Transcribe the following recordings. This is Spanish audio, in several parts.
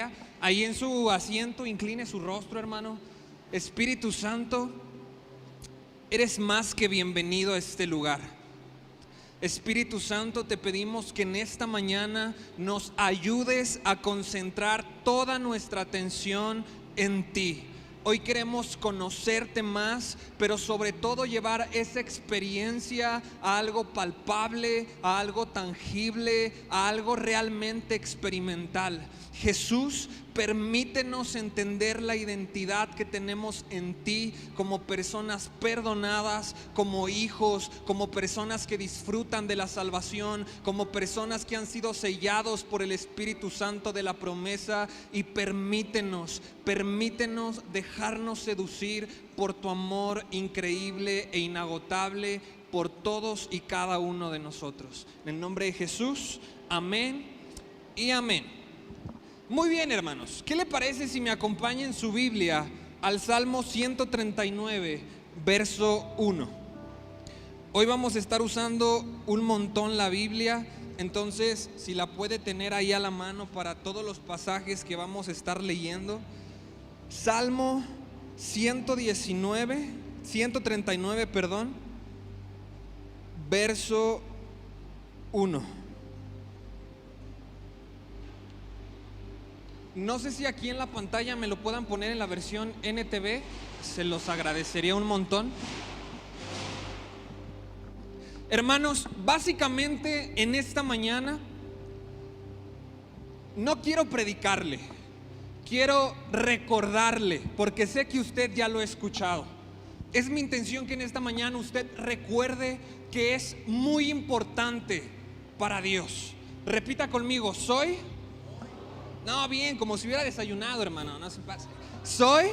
sea, ahí en su asiento, incline su rostro, hermano. Espíritu Santo, eres más que bienvenido a este lugar. Espíritu Santo, te pedimos que en esta mañana nos ayudes a concentrar toda nuestra atención en ti. Hoy queremos conocerte más, pero sobre todo llevar esa experiencia a algo palpable, a algo tangible, a algo realmente experimental. Jesús, permítenos entender la identidad que tenemos en ti como personas perdonadas, como hijos, como personas que disfrutan de la salvación, como personas que han sido sellados por el Espíritu Santo de la promesa. Y permítenos dejarnos seducir por tu amor increíble e inagotable por todos y cada uno de nosotros. En el nombre de Jesús, amén y amén. Muy bien, hermanos, ¿qué le parece si me acompaña en su Biblia al Salmo 139, verso 1? Hoy vamos a estar usando un montón la Biblia, entonces si la puede tener ahí a la mano para todos los pasajes que vamos a estar leyendo. Salmo 139, verso 1. No sé si aquí en la pantalla me lo puedan poner en la versión NTV, se los agradecería un montón. Hermanos, básicamente en esta mañana no quiero predicarle, quiero recordarle, porque sé que usted ya lo ha escuchado. Es mi intención que en esta mañana usted recuerde que es muy importante para Dios. Repita conmigo, no, bien, como si hubiera desayunado, hermano, no se pase. Soy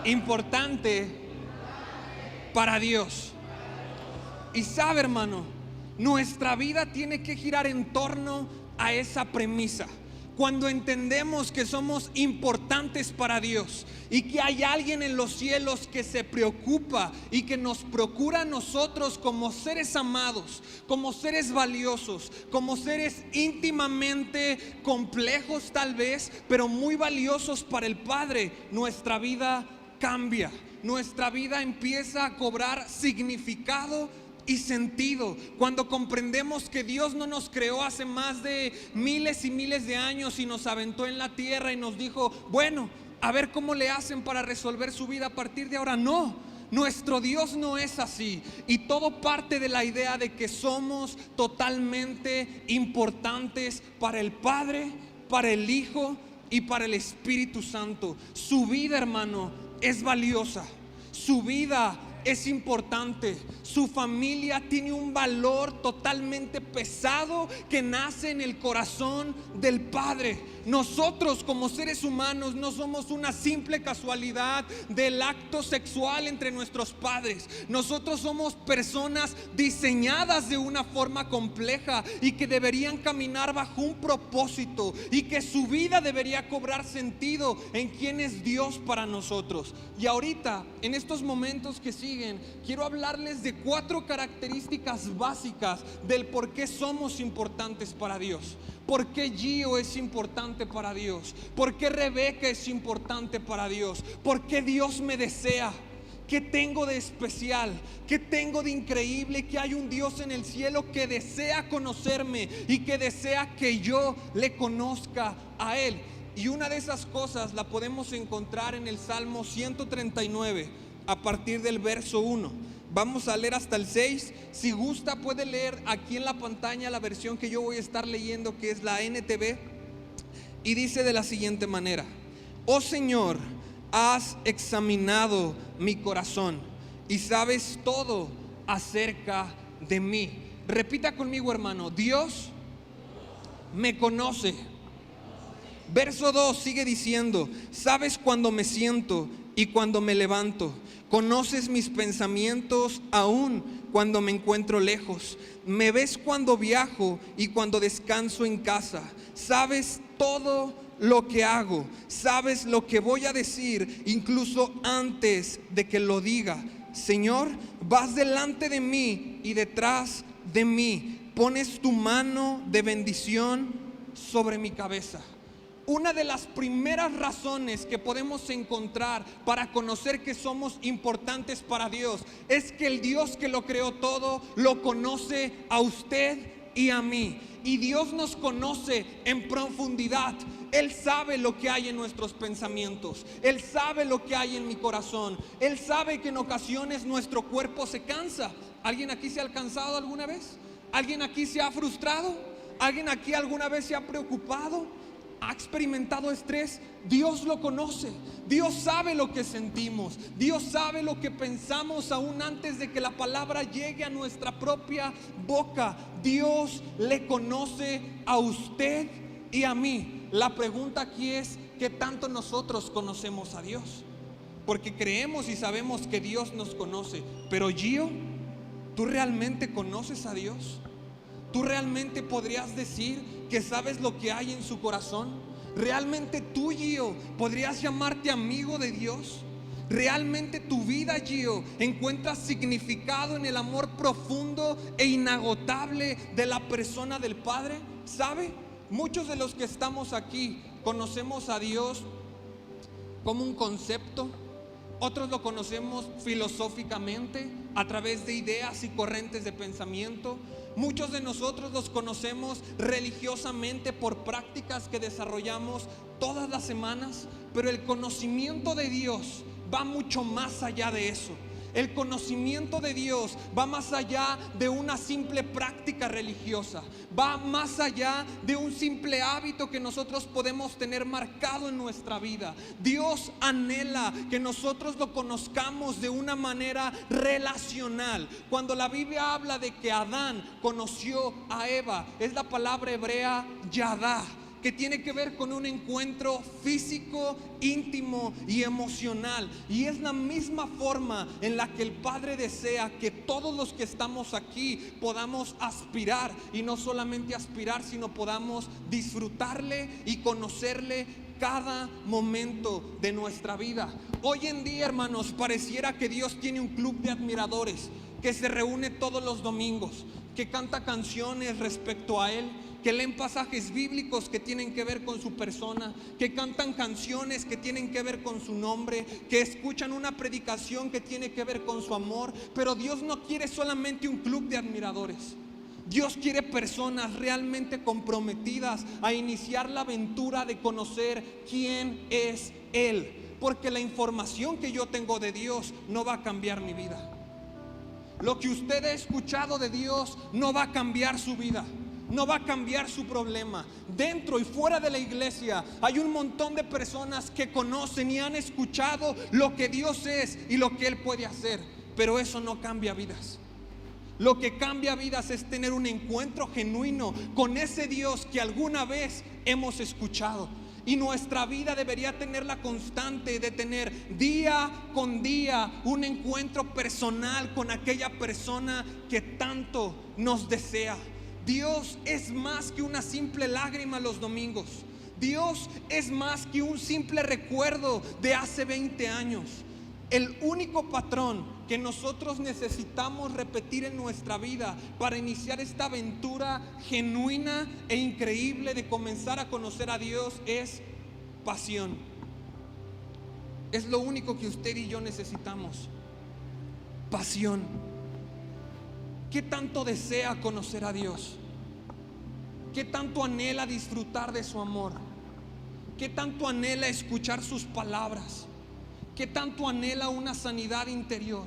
importante para Dios. Y sabe, hermano, nuestra vida tiene que girar en torno a esa premisa. Cuando entendemos que somos importantes para Dios y que hay alguien en los cielos que se preocupa y que nos procura a nosotros como seres amados, como seres valiosos, como seres íntimamente complejos tal vez, pero muy valiosos para el Padre, nuestra vida cambia, nuestra vida empieza a cobrar significado y sentido. Cuando comprendemos que Dios no nos creó hace más de miles y miles de años y nos aventó en la tierra y nos dijo, bueno, a ver cómo le hacen para resolver su vida a partir de ahora. No, nuestro Dios no es así. Y todo parte de la idea de que somos totalmente importantes para el Padre, para el Hijo y para el Espíritu Santo. Su vida, hermano, es valiosa. Su vida es importante. Su familia tiene un valor totalmente pesado que nace en el corazón del Padre. Nosotros como seres humanos no somos una simple casualidad del acto sexual entre nuestros padres. Nosotros somos personas diseñadas de una forma compleja y que deberían caminar bajo un propósito y que su vida debería cobrar sentido en quién es Dios para nosotros. Y ahorita, en estos momentos que siguen, quiero hablarles de 4 características básicas del por qué somos importantes para Dios. ¿Por qué Gio es importante para Dios? ¿Por qué Rebeca es importante para Dios? ¿Por qué Dios me desea? ¿Qué tengo de especial? ¿Qué tengo de increíble? Que hay un Dios en el cielo que desea conocerme y que desea que yo le conozca a Él. Y una de esas cosas la podemos encontrar en el Salmo 139 a partir del verso 1. Vamos a leer hasta el 6. Si gusta puede leer aquí en la pantalla la versión que yo voy a estar leyendo, que es la NTV. Y dice de la siguiente manera: oh Señor, has examinado mi corazón y sabes todo acerca de mí. Repita conmigo, hermano: Dios me conoce. Verso 2 sigue diciendo: sabes cuando me siento y cuando me levanto. Conoces mis pensamientos aún cuando me encuentro lejos. Me ves cuando viajo y cuando descanso en casa. Sabes todo lo que hago. Sabes lo que voy a decir incluso antes de que lo diga. Señor, vas delante de mí y detrás de mí. Pones tu mano de bendición sobre mi cabeza. Una de las primeras razones que podemos encontrar para conocer que somos importantes para Dios es que el Dios que lo creó todo lo conoce a usted y a mí. Y Dios nos conoce en profundidad. Él sabe lo que hay en nuestros pensamientos. Él sabe lo que hay en mi corazón. Él sabe que en ocasiones nuestro cuerpo se cansa. ¿Alguien aquí se ha cansado alguna vez? ¿Alguien aquí se ha frustrado? ¿Alguien aquí alguna vez se ha preocupado? ¿Ha experimentado estrés? Dios lo conoce. Dios sabe lo que sentimos. Dios sabe lo que pensamos aún antes de que la palabra llegue a nuestra propia boca. Dios le conoce a usted y a mí. La pregunta aquí es: ¿qué tanto nosotros conocemos a Dios? Porque creemos y sabemos que Dios nos conoce. Pero Gio, ¿tú realmente conoces a Dios? ¿Tú realmente podrías decir que sabes lo que hay en su corazón? ¿Realmente tú, Gio, podrías llamarte amigo de Dios? ¿Realmente tu vida, Gio, encuentras significado en el amor profundo e inagotable de la persona del Padre? ¿Sabe? Muchos de los que estamos aquí conocemos a Dios como un concepto. Otros lo conocemos filosóficamente, a través de ideas y corrientes de pensamiento. Muchos de nosotros los conocemos religiosamente por prácticas que desarrollamos todas las semanas. Pero el conocimiento de Dios va mucho más allá de eso. El conocimiento de Dios va más allá de una simple práctica religiosa. Va más allá de un simple hábito que nosotros podemos tener marcado en nuestra vida. Dios anhela que nosotros lo conozcamos de una manera relacional. Cuando la Biblia habla de que Adán conoció a Eva, es la palabra hebrea yadá, que tiene que ver con un encuentro físico, íntimo y emocional. Y es la misma forma en la que el Padre desea que todos los que estamos aquí podamos aspirar. Y no solamente aspirar, sino podamos disfrutarle y conocerle cada momento de nuestra vida. Hoy en día, hermanos, pareciera que Dios tiene un club de admiradores que se reúne todos los domingos, que canta canciones respecto a Él, que leen pasajes bíblicos que tienen que ver con su persona, que cantan canciones que tienen que ver con su nombre, que escuchan una predicación que tiene que ver con su amor. Pero Dios no quiere solamente un club de admiradores. Dios quiere personas realmente comprometidas a iniciar la aventura de conocer quién es Él. Porque la información que yo tengo de Dios no va a cambiar mi vida. Lo que usted ha escuchado de Dios no va a cambiar su vida. No va a cambiar su problema. Dentro y fuera de la iglesia hay un montón de personas que conocen y han escuchado lo que Dios es y lo que Él puede hacer. Pero eso no cambia vidas. Lo que cambia vidas es tener un encuentro genuino con ese Dios que alguna vez hemos escuchado. Y nuestra vida debería tener la constante de tener día con día un encuentro personal con aquella persona que tanto nos desea. Dios es más que una simple lágrima los domingos. Dios es más que un simple recuerdo de hace 20 años. El único patrón que nosotros necesitamos repetir en nuestra vida para iniciar esta aventura genuina e increíble de comenzar a conocer a Dios es pasión. Es lo único que usted y yo necesitamos. Pasión. ¿Qué tanto desea conocer a Dios? ¿Qué tanto anhela disfrutar de su amor? ¿Qué tanto anhela escuchar sus palabras? ¿Qué tanto anhela una sanidad interior?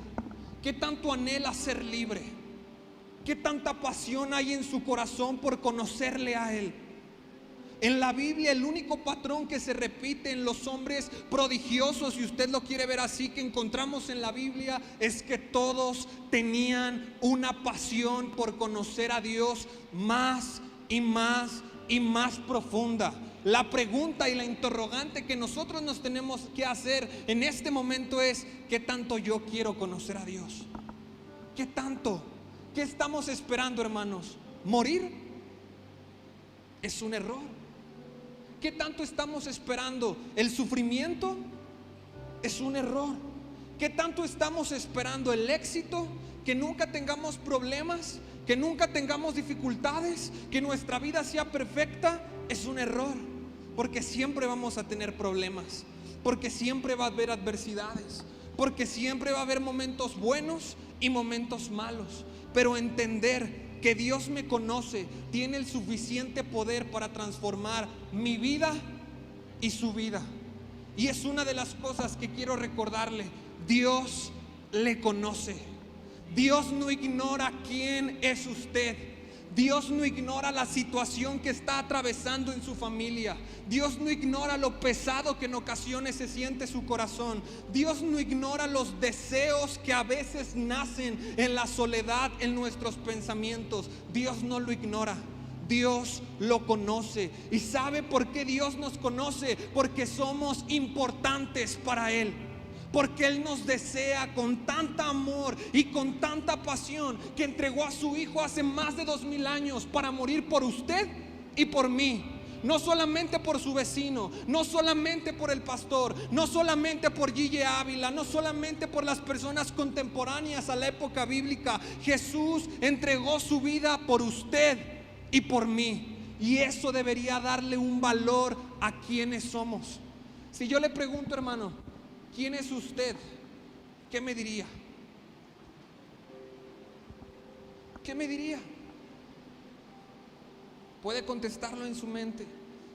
¿Qué tanto anhela ser libre? ¿Qué tanta pasión hay en su corazón por conocerle a Él? En la Biblia el único patrón que se repite en los hombres prodigiosos, si usted lo quiere ver así, que encontramos en la Biblia, es que todos tenían una pasión por conocer a Dios más y más y más profunda. La pregunta y la interrogante que nosotros nos tenemos que hacer en este momento es: ¿qué tanto yo quiero conocer a Dios? ¿Qué tanto? ¿Qué estamos esperando, hermanos? ¿Morir? Es un error. ¿Qué tanto estamos esperando? ¿El sufrimiento? Es un error. ¿Qué tanto estamos esperando? ¿El éxito? ¿Que nunca tengamos problemas? ¿Que nunca tengamos dificultades? ¿Que nuestra vida sea perfecta? Es un error. porque siempre vamos a tener problemas, porque siempre va a haber adversidades, porque siempre va a haber momentos buenos y momentos malos. Pero entender que Dios me conoce, tiene el suficiente poder para transformar mi vida y su vida. Y es una de las cosas que quiero recordarle: Dios le conoce. Dios no ignora quién es usted. Dios no ignora la situación que está atravesando en su familia. Dios no ignora lo pesado que en ocasiones se siente su corazón. Dios no ignora los deseos que a veces nacen en la soledad en nuestros pensamientos. Dios no lo ignora. Dios lo conoce. ¿Y sabe por qué Dios nos conoce? Porque somos importantes para Él. Porque Él nos desea con tanta amor y con tanta pasión, que entregó a su Hijo hace más de 2000 años para morir por usted y por mí. No solamente por su vecino, no solamente por el pastor, no solamente por Gille Ávila, no solamente por las personas contemporáneas a la época bíblica. Jesús entregó su vida por usted y por mí. Y eso debería darle un valor a quienes somos. Si yo le pregunto, hermano, ¿quién es usted? ¿Qué me diría? ¿Qué me diría? Puede contestarlo en su mente.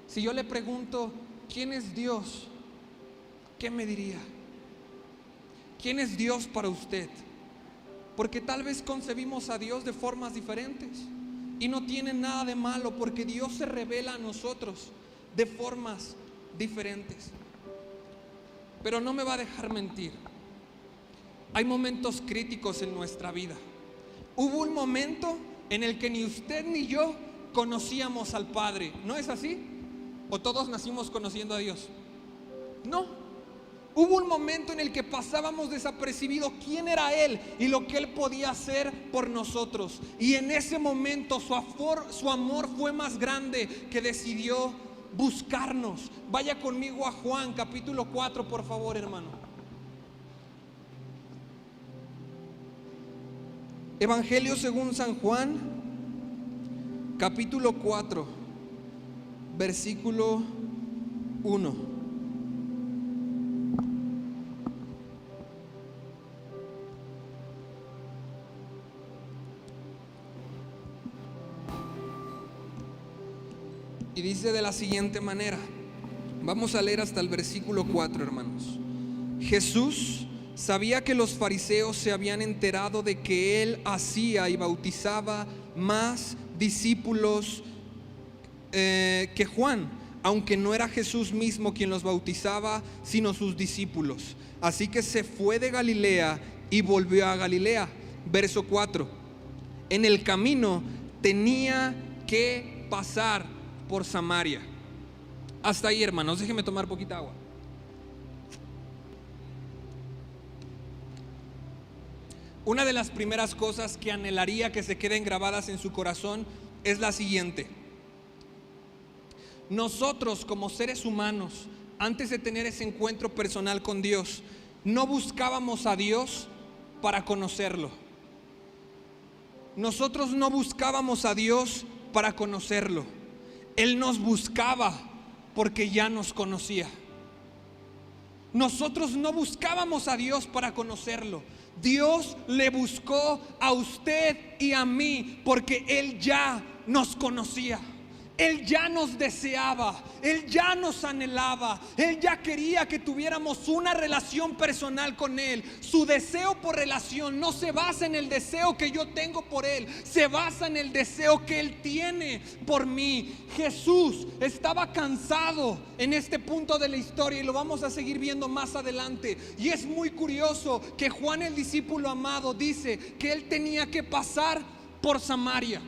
Si yo le pregunto, ¿quién es Dios? ¿Qué me diría? ¿Quién es Dios para usted? Porque tal vez concebimos a Dios de formas diferentes, y no tiene nada de malo, porque Dios se revela a nosotros de formas diferentes. Pero no me va a dejar mentir. Hay momentos críticos en nuestra vida. Hubo un momento en el que ni usted ni yo conocíamos al Padre. ¿No es así? ¿O todos nacimos conociendo a Dios? No. Hubo un momento en el que pasábamos desapercibido quién era Él y lo que Él podía hacer por nosotros. Y en ese momento su amor fue más grande, que decidió buscarnos. Vaya conmigo a Juan capítulo 4, por favor, hermano. Evangelio según San Juan, capítulo 4, versículo 1. Y dice de la siguiente manera. Vamos a leer hasta el versículo 4, hermanos. Jesús sabía que los fariseos se habían enterado de que Él hacía y bautizaba más discípulos que Juan, aunque no era Jesús mismo quien los bautizaba, sino sus discípulos. Así que se fue de Galilea y volvió a Galilea. Verso 4. En el camino tenía que pasar por Samaria. Hasta ahí, hermanos, déjenme tomar poquita agua. Una de las primeras cosas que anhelaría que se queden grabadas en su corazón es la siguiente: nosotros como seres humanos, antes de tener ese encuentro personal con Dios, no buscábamos a Dios para conocerlo. Nosotros no buscábamos a Dios para conocerlo. Él nos buscaba porque ya nos conocía. Nosotros no buscábamos a Dios para conocerlo. Dios le buscó a usted y a mí porque Él ya nos conocía. Él ya nos deseaba, Él ya nos anhelaba, Él ya quería que tuviéramos una relación personal con Él. Su deseo por relación no se basa en el deseo que yo tengo por Él, se basa en el deseo que Él tiene por mí. Jesús estaba cansado en este punto de la historia y lo vamos a seguir viendo más adelante. Y es muy curioso que Juan, el discípulo amado, dice que Él tenía que pasar por Samaria.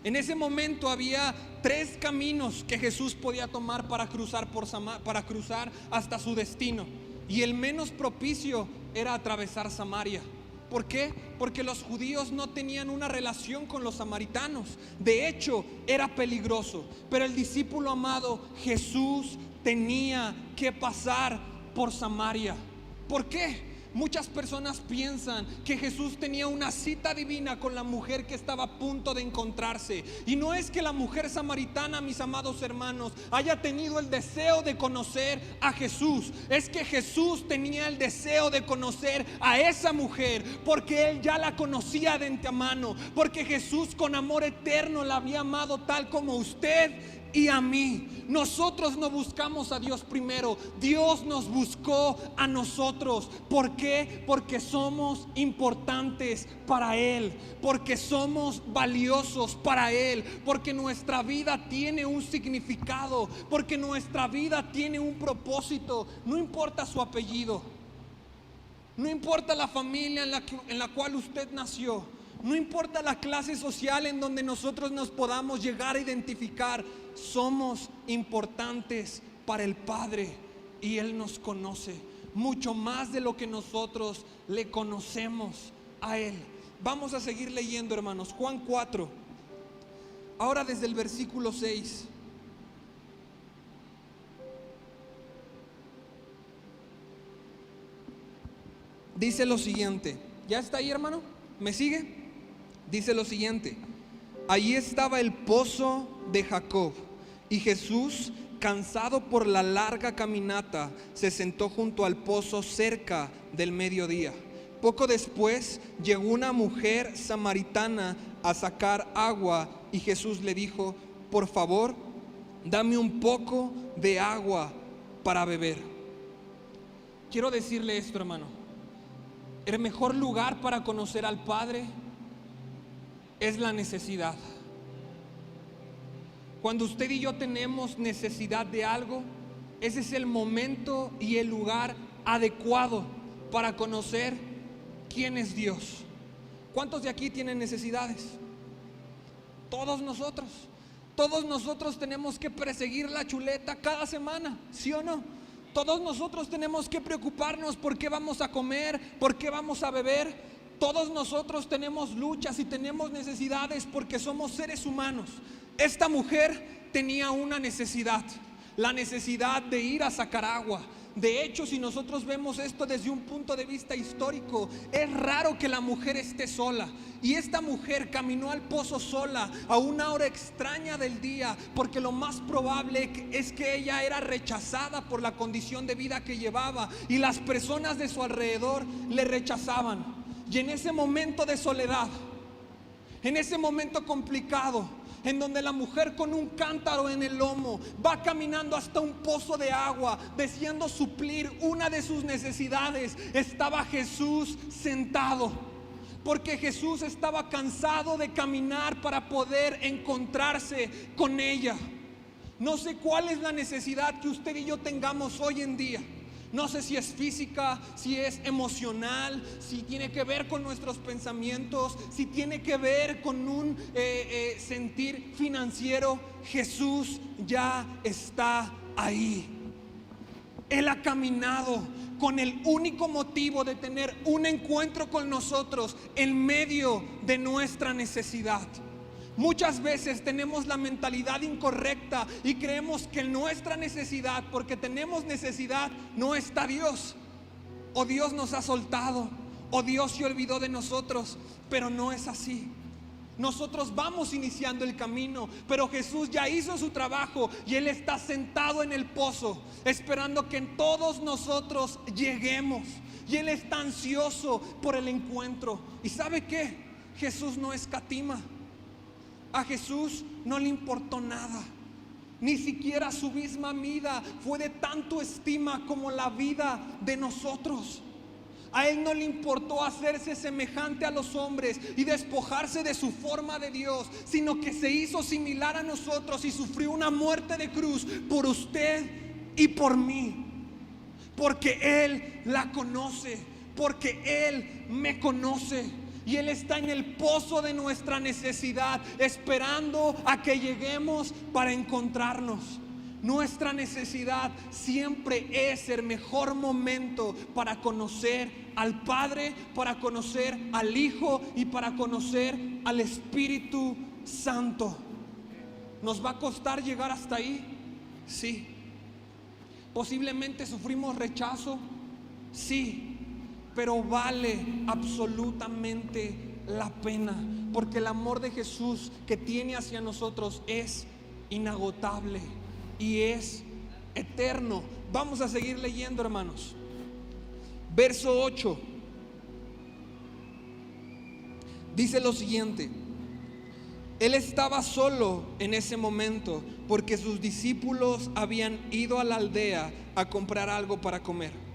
En ese momento había 3 caminos que Jesús podía tomar para cruzar hasta su destino, y el menos propicio era atravesar Samaria. ¿Por qué? Porque los judíos no tenían una relación con los samaritanos. De hecho, era peligroso. Pero el discípulo amado, Jesús, tenía que pasar por Samaria. ¿Por qué? Muchas personas piensan que Jesús tenía una cita divina con la mujer que estaba a punto de encontrarse. Y no es que la mujer samaritana, mis amados hermanos, haya tenido el deseo de conocer a Jesús. Es que Jesús tenía el deseo de conocer a esa mujer, porque Él ya la conocía de antemano, porque Jesús con amor eterno la había amado tal como usted y a mí. Nosotros no buscamos a Dios primero, Dios nos buscó a nosotros. ¿Por qué? Porque somos importantes para Él, porque somos valiosos para Él, porque nuestra vida tiene un significado, porque nuestra vida tiene un propósito. No importa su apellido, no importa la familia en la cual usted nació, no importa la clase social en donde nosotros nos podamos llegar a identificar. Somos importantes para el Padre y Él nos conoce mucho más de lo que nosotros le conocemos a Él. Vamos a seguir leyendo, hermanos. Juan 4, ahora desde el versículo 6. Dice lo siguiente. ¿Ya está ahí, hermano? ¿Me sigue? Dice lo siguiente: allí estaba el pozo de Jacob, y Jesús, cansado por la larga caminata, se sentó junto al pozo cerca del mediodía. Poco después llegó una mujer samaritana a sacar agua, y Jesús le dijo: por favor, dame un poco de agua para beber. Quiero decirle esto, hermano: el mejor lugar para conocer al Padre es la necesidad. Cuando usted y yo tenemos necesidad de algo, ese es el momento y el lugar adecuado para conocer quién es Dios. ¿Cuántos de aquí tienen necesidades? Todos nosotros. Todos nosotros tenemos que perseguir la chuleta cada semana, ¿sí o no? Todos nosotros tenemos que preocuparnos por qué vamos a comer, por qué vamos a beber. Todos nosotros tenemos luchas y tenemos necesidades porque somos seres humanos. Esta mujer tenía una necesidad, la necesidad de ir a sacar agua. De hecho, si nosotros vemos esto desde un punto de vista histórico, es raro que la mujer esté sola. Y esta mujer caminó al pozo sola a una hora extraña del día, porque lo más probable es que ella era rechazada por la condición de vida que llevaba, y las personas de su alrededor le rechazaban. Y en ese momento de soledad, en ese momento complicado, en donde la mujer con un cántaro en el lomo va caminando hasta un pozo de agua, deseando suplir una de sus necesidades, estaba Jesús sentado, porque Jesús estaba cansado de caminar para poder encontrarse con ella. No sé cuál es la necesidad que usted y yo tengamos hoy en día. No sé si es física, si es emocional, si tiene que ver con nuestros pensamientos, si tiene que ver con un sentir financiero. Jesús ya está ahí. Él ha caminado con el único motivo de tener un encuentro con nosotros en medio de nuestra necesidad. Muchas veces tenemos la mentalidad incorrecta y creemos que en nuestra necesidad, porque tenemos necesidad, no está Dios, o Dios nos ha soltado, o Dios se olvidó de nosotros. Pero no es así. Nosotros vamos iniciando el camino, pero Jesús ya hizo su trabajo y Él está sentado en el pozo, esperando que todos nosotros lleguemos. Y Él está ansioso por el encuentro. ¿Y sabe qué? Jesús no escatima. A Jesús no le importó nada. Ni siquiera su misma vida fue de tanto estima como la vida de nosotros. A Él no le importó hacerse semejante a los hombres y despojarse de su forma de Dios, sino que se hizo similar a nosotros y sufrió una muerte de cruz por usted y por mí. Porque Él la conoce, porque Él me conoce. Y Él está en el pozo de nuestra necesidad, esperando a que lleguemos para encontrarnos. Nuestra necesidad siempre es el mejor momento para conocer al Padre, para conocer al Hijo y para conocer al Espíritu Santo. ¿Nos va a costar llegar hasta ahí? Sí. Posiblemente sufrimos rechazo. Sí. pero vale absolutamente la pena, porque el amor de Jesús que tiene hacia nosotros es inagotable y es eterno. Vamos a seguir leyendo, hermanos. Verso 8 dice lo siguiente: Él estaba solo en ese momento porque sus discípulos habían ido a la aldea a comprar algo para comer.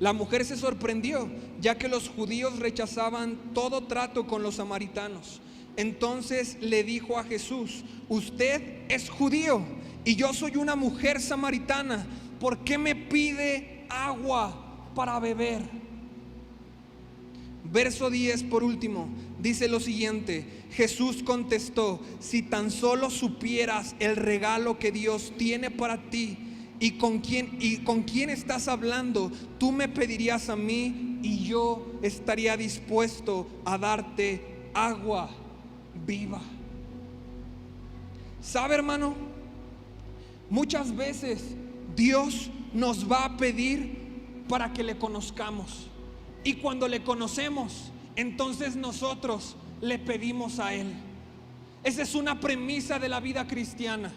La mujer se sorprendió, ya que los judíos rechazaban todo trato con los samaritanos. Entonces le dijo a Jesús: usted es judío y yo soy una mujer samaritana. ¿Por qué me pide agua para beber? Verso 10 por último, dice lo siguiente: Jesús contestó: si tan solo supieras el regalo que Dios tiene para ti y con quién estás hablando, tú me pedirías a mí y yo estaría dispuesto a darte agua viva. ¿Sabe, hermano? Muchas veces Dios nos va a pedir para que le conozcamos, y cuando le conocemos, entonces nosotros le pedimos a Él. Esa es una premisa de la vida cristiana.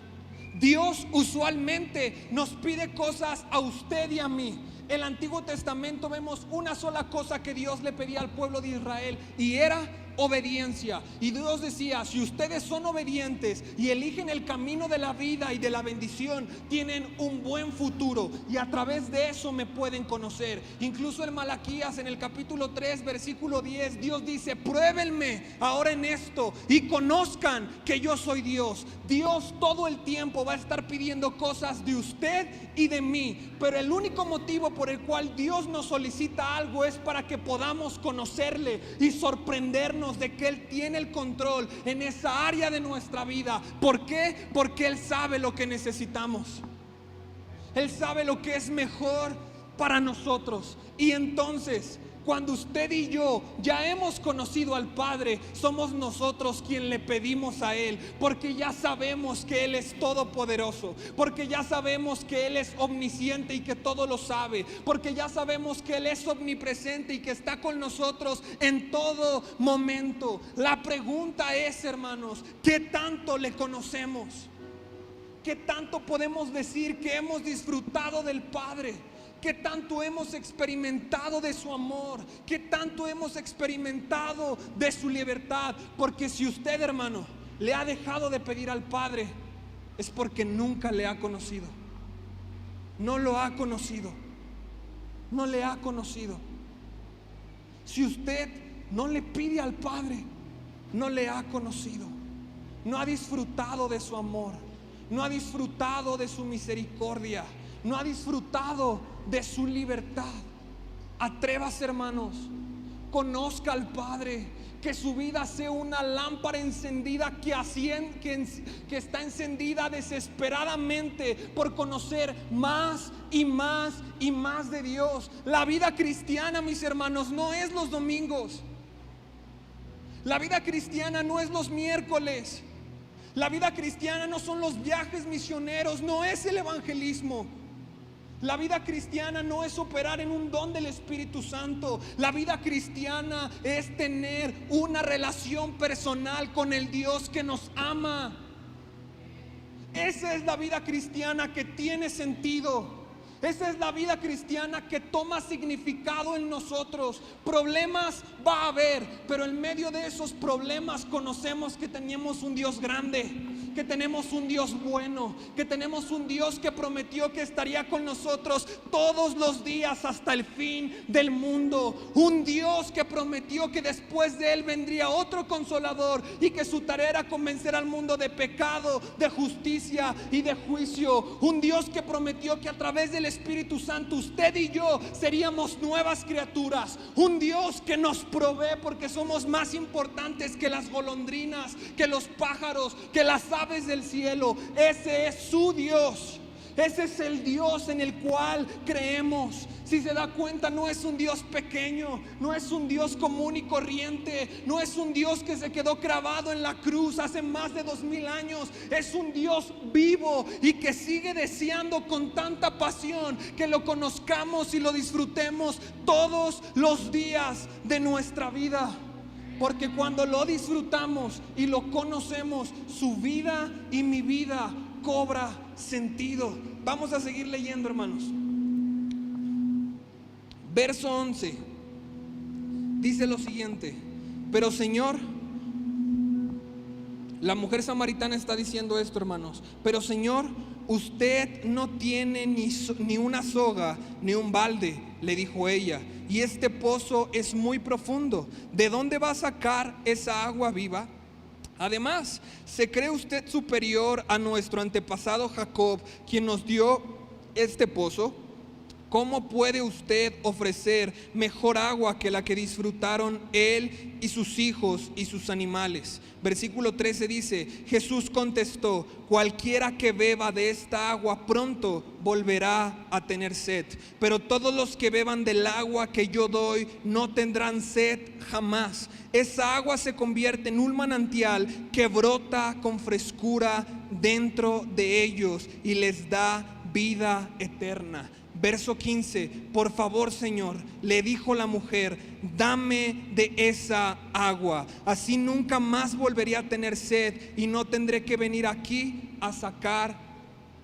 Dios usualmente nos pide cosas a usted y a mí. En el Antiguo Testamento vemos una sola cosa que Dios le pedía al pueblo de Israel, y era obediencia. Y Dios decía: si ustedes son obedientes y eligen el camino de la vida y de la bendición, tienen un buen futuro, y a través de eso me pueden conocer. Incluso en Malaquías, en el capítulo 3 versículo 10, Dios dice: pruébenme ahora en esto y conozcan que yo soy Dios. Dios todo el tiempo va a estar pidiendo cosas de usted y de mí, pero el único motivo por el cual Dios nos solicita algo es para que podamos conocerle y sorprendernos de que Él tiene el control en esa área de nuestra vida. ¿Por qué? Porque Él sabe lo que necesitamos. Él sabe lo que es mejor para nosotros. Y entonces, cuando usted y yo ya hemos conocido al Padre, somos nosotros quien le pedimos a Él, porque ya sabemos que Él es todopoderoso, porque ya sabemos que Él es omnisciente y que todo lo sabe, porque ya sabemos que Él es omnipresente y que está con nosotros en todo momento. La pregunta es, hermanos, ¿qué tanto le conocemos? ¿Qué tanto podemos decir que hemos disfrutado del Padre? ¿Qué tanto hemos experimentado de su amor? ¿Qué tanto hemos experimentado de su libertad? Porque si usted, hermano, le ha dejado de pedir al Padre, es porque nunca le ha conocido. No lo ha conocido. No le ha conocido. Si usted no le pide al Padre, no le ha conocido. No ha disfrutado de su amor. No ha disfrutado de su misericordia. No ha disfrutado de su libertad. Atrévase, hermanos, conozca al Padre, que su vida sea una lámpara encendida que está encendida desesperadamente por conocer más y más y más de Dios. La vida cristiana, mis hermanos, no es los domingos. La vida cristiana no es los miércoles. La vida cristiana no son los viajes misioneros, no es el evangelismo. La vida cristiana no es operar en un don del Espíritu Santo. La vida cristiana es tener una relación personal con el Dios que nos ama. Esa es la vida cristiana que tiene sentido. Esa es la vida cristiana que toma significado en nosotros. Problemas va a haber, pero en medio de esos problemas conocemos que tenemos un Dios grande, que tenemos un Dios bueno, que tenemos un Dios que prometió que estaría con nosotros todos los días hasta el fin del mundo. Un Dios que prometió que después de Él vendría otro consolador y que su tarea era convencer al mundo de pecado, de justicia y de juicio. Un Dios que prometió que a través del Espíritu Santo usted y yo seríamos nuevas criaturas. Un Dios que nos provee porque somos más importantes que las golondrinas, que los pájaros, que las aves del cielo. Ese es su Dios. Ese es el Dios en el cual creemos. Si se da cuenta, no es un Dios pequeño, no es un Dios común y corriente, no es un Dios que se quedó clavado en la cruz hace más de 2000 años. Es un Dios vivo y que sigue deseando con tanta pasión que lo conozcamos y lo disfrutemos todos los días de nuestra vida. Porque cuando lo disfrutamos y lo conocemos, su vida y mi vida cobra sentido. Vamos a seguir leyendo, hermanos. Verso 11 dice lo siguiente: pero Señor, la mujer samaritana está diciendo esto, hermanos. Pero Señor, usted no tiene ni una soga ni un balde, le dijo ella, y este pozo es muy profundo. ¿De dónde va a sacar esa agua viva? Además, ¿se cree usted superior a nuestro antepasado Jacob, quien nos dio este pozo? ¿Cómo puede usted ofrecer mejor agua que la que disfrutaron él y sus hijos y sus animales? Versículo 13 dice: Jesús contestó: cualquiera que beba de esta agua pronto volverá a tener sed, pero todos los que beban del agua que yo doy no tendrán sed jamás. Esa agua se convierte en un manantial que brota con frescura dentro de ellos y les da vida eterna. Verso 15: por favor, Señor, le dijo la mujer, dame de esa agua, así nunca más volvería a tener sed y no tendré que venir aquí a sacar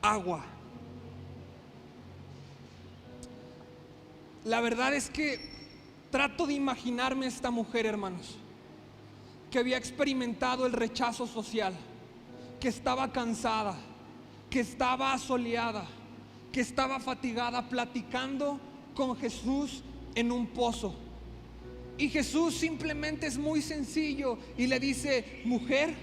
agua. La verdad es que trato de imaginarme esta mujer, hermanos, que había experimentado el rechazo social, que estaba cansada, que estaba asoleada, que estaba fatigada, platicando con Jesús en un pozo. Y Jesús simplemente es muy sencillo y le dice: mujer,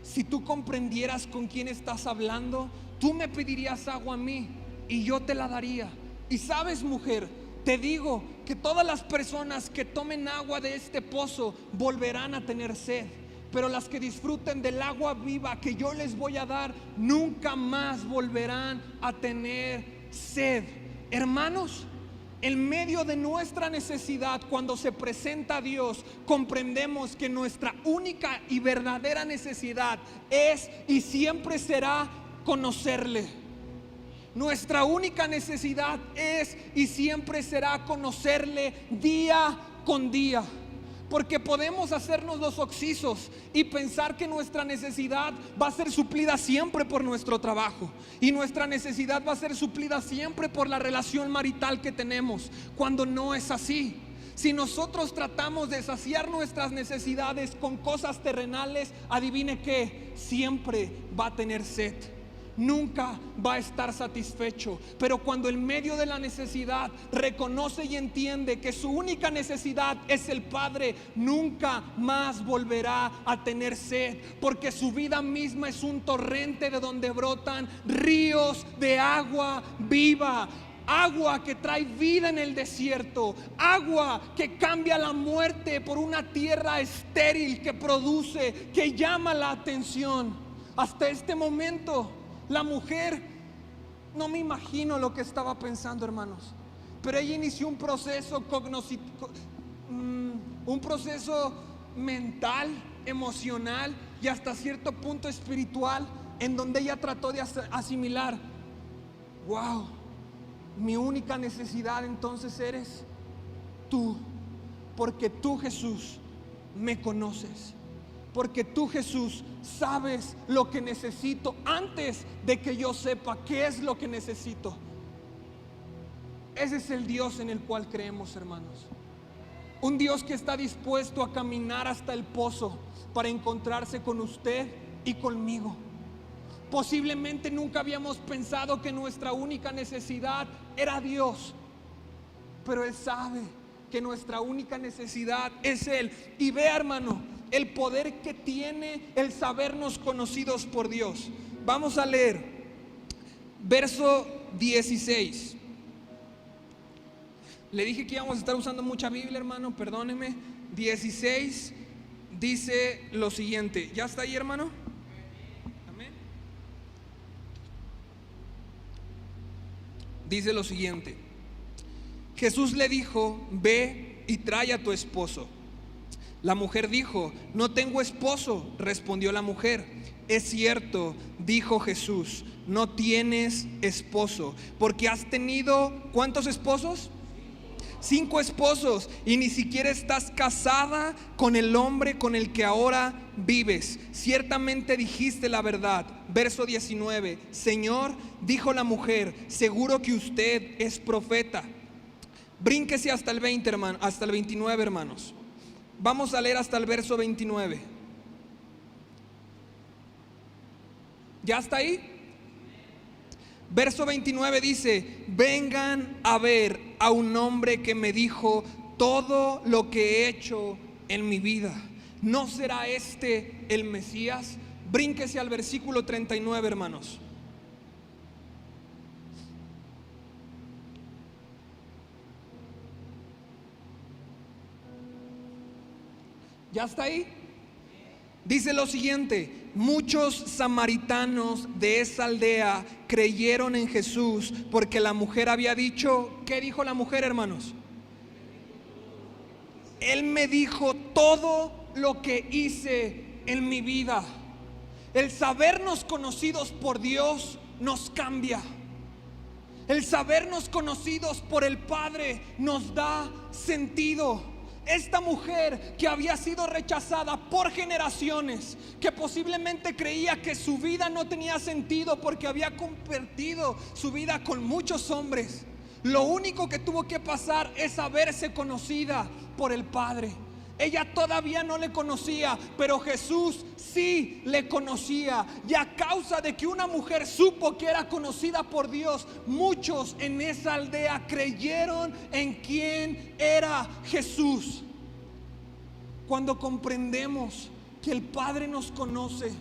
si tú comprendieras con quién estás hablando, tú me pedirías agua a mí y yo te la daría. Y sabes, mujer, te digo que todas las personas que tomen agua de este pozo volverán a tener sed, pero las que disfruten del agua viva que yo les voy a dar nunca más volverán a tener sed. Hermanos, en medio de nuestra necesidad, cuando se presenta a Dios, comprendemos que nuestra única y verdadera necesidad es y siempre será conocerle. Nuestra única necesidad es y siempre será conocerle día con día. Porque podemos hacernos los oxisos y pensar que nuestra necesidad va a ser suplida siempre por nuestro trabajo, y nuestra necesidad va a ser suplida siempre por la relación marital que tenemos, cuando no es así. Si nosotros tratamos de saciar nuestras necesidades con cosas terrenales, adivine qué, siempre va a tener sed, nunca va a estar satisfecho. Pero cuando en medio de la necesidad reconoce y entiende que su única necesidad es el Padre, nunca más volverá a tener sed, porque su vida misma es un torrente de donde brotan ríos de agua viva. Agua que trae vida en el desierto, agua que cambia la muerte por una tierra estéril que produce, que llama la atención. Hasta este momento la mujer, no me imagino lo que estaba pensando, hermanos, pero ella inició un proceso un proceso mental, emocional y hasta cierto punto espiritual, en donde ella trató de asimilar: wow, mi única necesidad entonces eres tú, porque tú, Jesús, me conoces. Porque tú, Jesús, sabes lo que necesito antes de que yo sepa qué es lo que necesito. Ese es el Dios en el cual creemos, hermanos. Un Dios que está dispuesto a caminar hasta el pozo para encontrarse con usted y conmigo. Posiblemente nunca habíamos pensado que nuestra única necesidad era Dios, pero Él sabe que nuestra única necesidad es Él. Y vea, hermano, el poder que tiene el sabernos conocidos por Dios. Vamos a leer verso 16. Le dije que íbamos a estar usando mucha Biblia, hermano, perdóneme. 16 dice lo siguiente. ¿Ya está ahí, hermano? Amén. dice lo siguiente: Jesús le dijo, ve y trae a tu esposo. La mujer dijo, no tengo esposo. Respondió la mujer, es cierto, dijo Jesús, no tienes esposo, porque has tenido, ¿cuántos esposos? 5 esposos, y ni siquiera estás casada con el hombre con el que ahora vives. Ciertamente dijiste la verdad. Verso 19, Señor, dijo la mujer, seguro que usted es profeta. Brínquese hasta el 20, hermano, hasta el 29, hermanos. Vamos a leer hasta el verso 29. ¿Ya está ahí? Verso 29 dice, vengan a ver a un hombre que me dijo todo lo que he hecho en mi vida. ¿No será este el Mesías? Brínquese al versículo 39, hermanos. ¿Ya está ahí? Dice lo siguiente: muchos samaritanos de esa aldea creyeron en Jesús porque la mujer había dicho, ¿qué dijo la mujer, hermanos? Él me dijo todo lo que hice en mi vida. El sabernos conocidos por Dios nos cambia. El sabernos conocidos por el Padre nos da sentido. Esta mujer que había sido rechazada por generaciones, que posiblemente creía que su vida no tenía sentido porque había compartido su vida con muchos hombres, lo único que tuvo que pasar es saberse conocida por el Padre. Ella todavía no le conocía, pero Jesús sí le conocía. Y a causa de que una mujer supo que era conocida por Dios, muchos en esa aldea creyeron en quién era Jesús. Cuando comprendemos que el Padre nos conoce,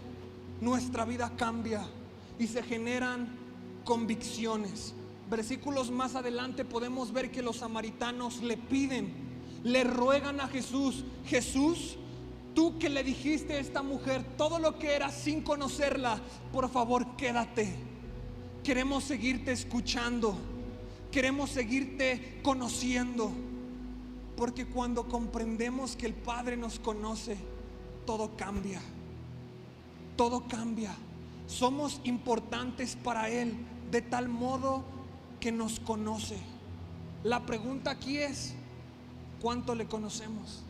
nuestra vida cambia y se generan convicciones. Versículos más adelante podemos ver que los samaritanos le ruegan a Jesús, Jesús, tú que le dijiste a esta mujer todo lo que era sin conocerla, por favor quédate. Queremos seguirte escuchando, queremos seguirte conociendo, porque cuando comprendemos que el Padre nos conoce, todo cambia. Todo cambia. Somos importantes para Él de tal modo que nos conoce. La pregunta aquí es, ¿cuánto le conocemos?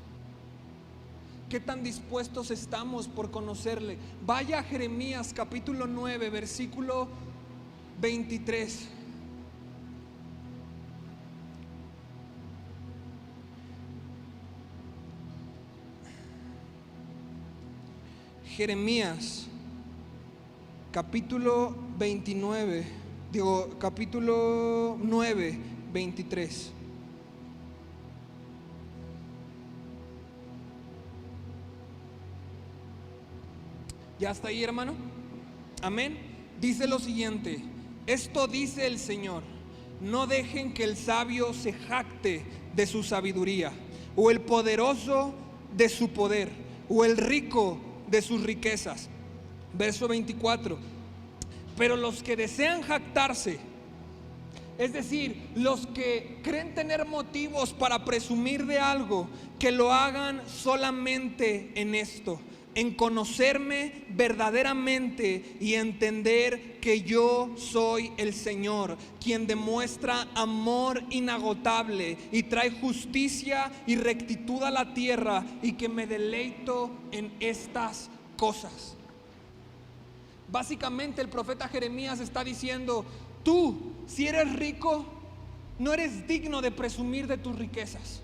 ¿Qué tan dispuestos estamos por conocerle? Vaya a Jeremías capítulo 9, versículo 23. Jeremías capítulo 29, capítulo 9, 23. ¿Ya está ahí, hermano? Amén. Dice lo siguiente: esto dice el Señor, no dejen que el sabio se jacte de su sabiduría, o el poderoso de su poder, o el rico de sus riquezas. Verso 24. Pero los que desean jactarse, es decir, los que creen tener motivos para presumir de algo, que lo hagan solamente en esto, en conocerme verdaderamente y entender que yo soy el Señor, quien demuestra amor inagotable y trae justicia y rectitud a la tierra, y que me deleito en estas cosas. Básicamente el profeta Jeremías está diciendo: tú, si eres rico, no eres digno de presumir de tus riquezas.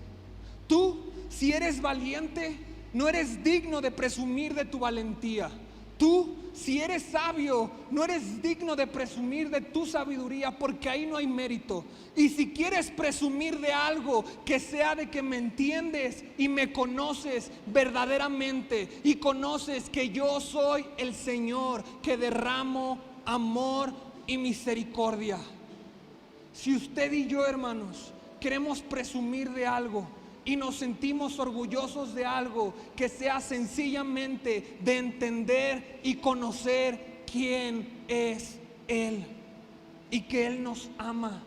Tú, si eres valiente, no eres digno de presumir de tu valentía. Tú, si eres sabio, no eres digno de presumir de tu sabiduría, porque ahí no hay mérito. Y si quieres presumir de algo, que sea de que me entiendes y me conoces verdaderamente, y conoces que yo soy el Señor, que derramo amor y misericordia. Si usted y yo, hermanos, queremos presumir de algo y nos sentimos orgullosos de algo, que sea sencillamente de entender y conocer quién es Él, y que Él nos ama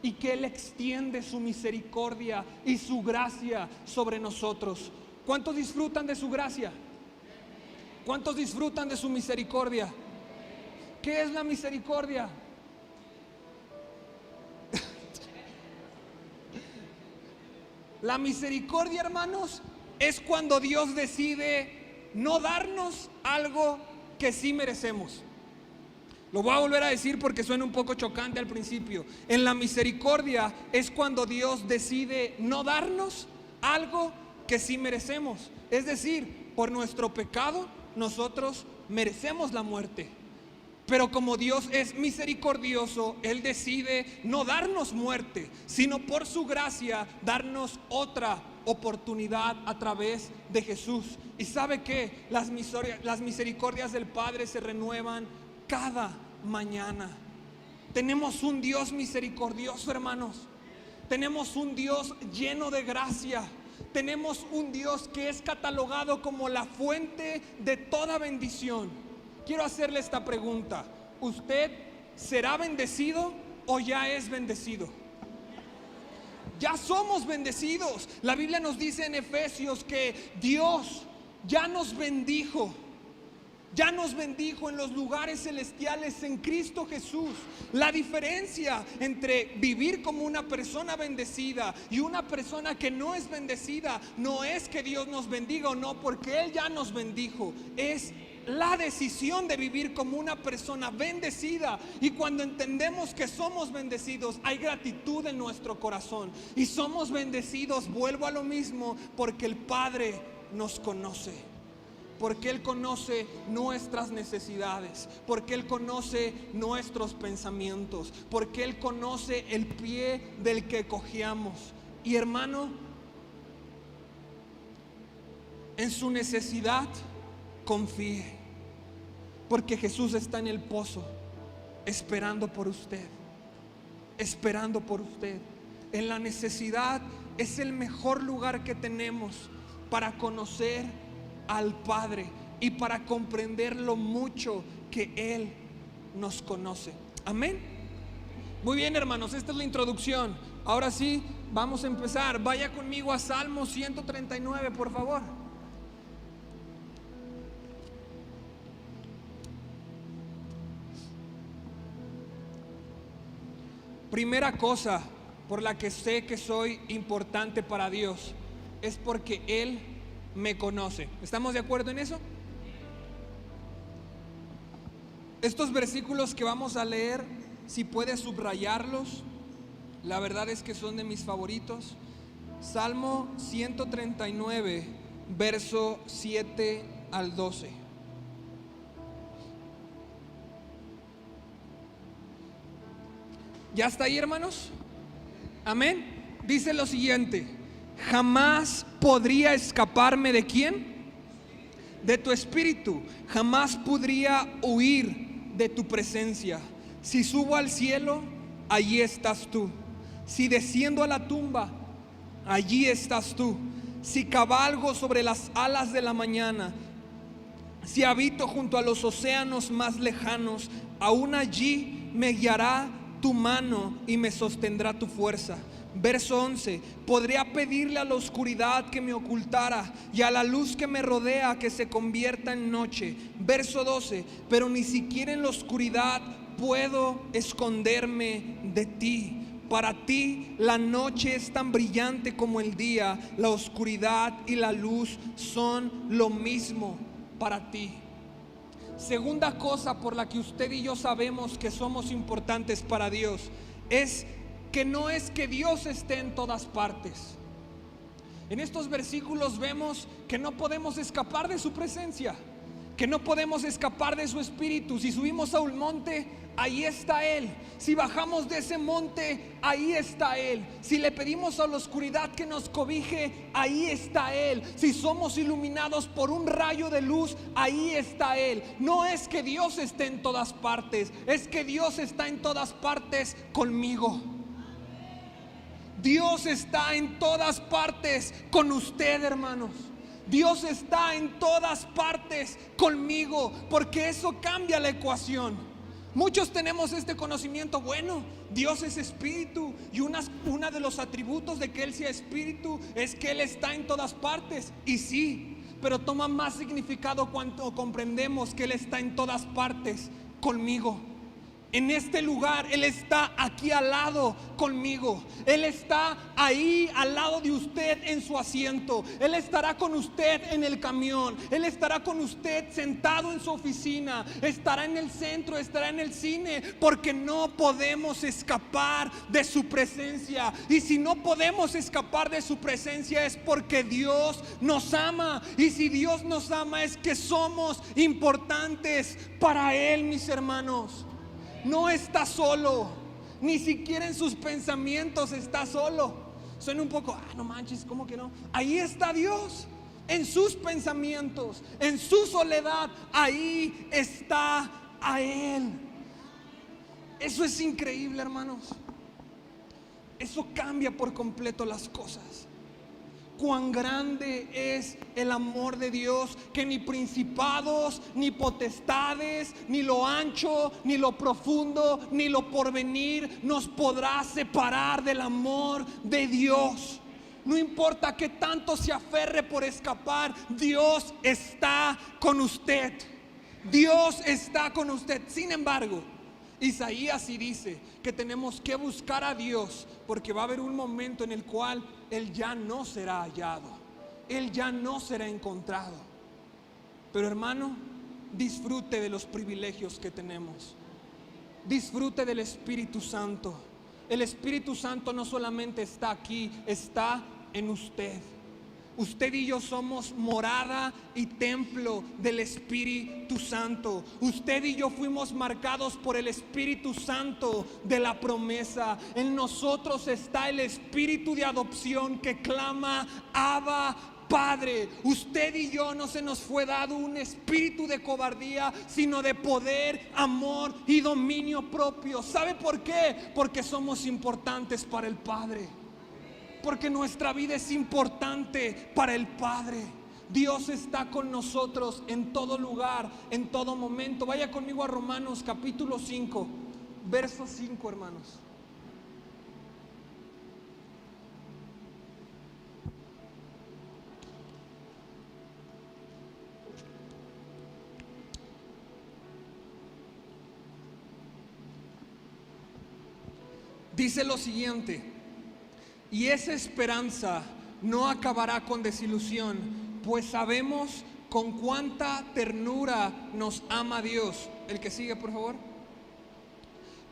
y que Él extiende su misericordia y su gracia sobre nosotros. ¿Cuántos disfrutan de su gracia? ¿Cuántos disfrutan de su misericordia? ¿Qué es la misericordia? La misericordia, hermanos, es cuando Dios decide no darnos algo que sí merecemos. Lo voy a volver a decir porque suena un poco chocante al principio. En la misericordia es cuando Dios decide no darnos algo que sí merecemos. Es decir, por nuestro pecado nosotros merecemos la muerte. Pero como Dios es misericordioso, Él decide no darnos muerte, sino por su gracia darnos otra oportunidad a través de Jesús. ¿Y sabe qué? Las misericordias del Padre se renuevan cada mañana. Tenemos un Dios misericordioso, hermanos. Tenemos un Dios lleno de gracia. Tenemos un Dios que es catalogado como la fuente de toda bendición. Quiero hacerle esta pregunta: ¿usted será bendecido o ya es bendecido? Ya somos bendecidos. La Biblia nos dice en Efesios que Dios ya nos bendijo. Ya nos bendijo en los lugares celestiales en Cristo Jesús. La diferencia entre vivir como una persona bendecida y una persona que no es bendecida no es que Dios nos bendiga o no, porque Él ya nos bendijo. Es la decisión de vivir como una persona bendecida. Y cuando entendemos que somos bendecidos, hay gratitud en nuestro corazón. Y somos bendecidos, vuelvo a lo mismo, porque el Padre nos conoce. Porque Él conoce nuestras necesidades, porque Él conoce nuestros pensamientos, porque Él conoce el pie del que cojeamos. Y hermano, en su necesidad confíe, porque Jesús está en el pozo esperando por usted, esperando por usted. En la necesidad es el mejor lugar que tenemos para conocer al Padre y para comprender lo mucho que Él nos conoce. Amén. Muy bien, hermanos, esta es la introducción. Ahora sí, vamos a empezar. Vaya conmigo a Salmo 139, por favor. Primera cosa por la que sé que soy importante para Dios es porque Él me conoce. ¿Estamos de acuerdo en eso? Estos versículos que vamos a leer, si puedes subrayarlos, la verdad es que son de mis favoritos. Salmo 139, verso 7 al 12. ¿Ya está ahí, hermanos? Amén. Dice lo siguiente: jamás podría escaparme ¿de quién? De tu espíritu. Jamás podría huir de tu presencia. Si subo al cielo, allí estás tú. Si desciendo a la tumba, allí estás tú. Si cabalgo sobre las alas de la mañana, si habito junto a los océanos más lejanos, aún allí me guiará tu mano y me sostendrá tu fuerza. Verso 11: podría pedirle a la oscuridad que me ocultara y a la luz que me rodea que se convierta en noche. Verso 12: pero ni siquiera en la oscuridad puedo esconderme de ti. Para ti la noche es tan brillante como el día. La oscuridad y la luz son lo mismo para ti. Segunda cosa por la que usted y yo sabemos que somos importantes para Dios es que no es que Dios esté en todas partes. En estos versículos vemos que no podemos escapar de su presencia, que no podemos escapar de su espíritu. Si subimos a un monte, ahí está Él. Si bajamos de ese monte, ahí está Él. Si le pedimos a la oscuridad que nos cobije, ahí está Él. Si somos iluminados por un rayo de luz, ahí está Él. No es que Dios esté en todas partes, es que Dios está en todas partes conmigo. Dios está en todas partes con usted, hermanos. Dios está en todas partes conmigo, porque eso cambia la ecuación. Muchos tenemos este conocimiento. Bueno, Dios es espíritu y uno de los atributos de que Él sea espíritu es que Él está en todas partes. Y sí, pero toma más significado cuando comprendemos que Él está en todas partes conmigo. En este lugar, Él está aquí al lado conmigo. Él está ahí al lado de usted en su asiento. Él estará con usted en el camión. Él estará con usted sentado en su oficina. Estará en el centro, estará en el cine. Porque no podemos escapar de su presencia. Y si no podemos escapar de su presencia es porque Dios nos ama. Y si Dios nos ama es que somos importantes para Él, mis hermanos. No está solo, ni siquiera en sus pensamientos está solo. Suena un poco, no manches, ¿cómo que no? Ahí está Dios, en sus pensamientos, en su soledad, ahí está a Él. Eso es increíble, hermanos. Eso cambia por completo las cosas. Cuán grande es el amor de Dios, que ni principados, ni potestades, ni lo ancho, ni lo profundo, ni lo porvenir nos podrá separar del amor de Dios. No importa que tanto se aferre por escapar, Dios está con usted. Dios está con usted. Sin embargo, Isaías sí dice que tenemos que buscar a Dios, porque va a haber un momento en el cual Él ya no será hallado, Él ya no será encontrado. Pero hermano, disfrute de los privilegios que tenemos. Disfrute del Espíritu Santo. El Espíritu Santo no solamente está aquí, está en usted. Usted y yo somos morada y templo del Espíritu Santo. Usted y yo fuimos marcados por el Espíritu Santo de la promesa. En nosotros está el Espíritu de adopción que clama, Abba, Padre. Usted y yo no se nos fue dado un espíritu de cobardía, sino de poder, amor y dominio propio. ¿Sabe por qué? Porque somos importantes para el Padre. Porque nuestra vida es importante para el Padre. Dios está con nosotros en todo lugar, en todo momento. Vaya conmigo a Romanos capítulo 5, verso 5, hermanos. Dice lo siguiente: y esa esperanza no acabará con desilusión, pues sabemos con cuánta ternura nos ama Dios. El que sigue, por favor.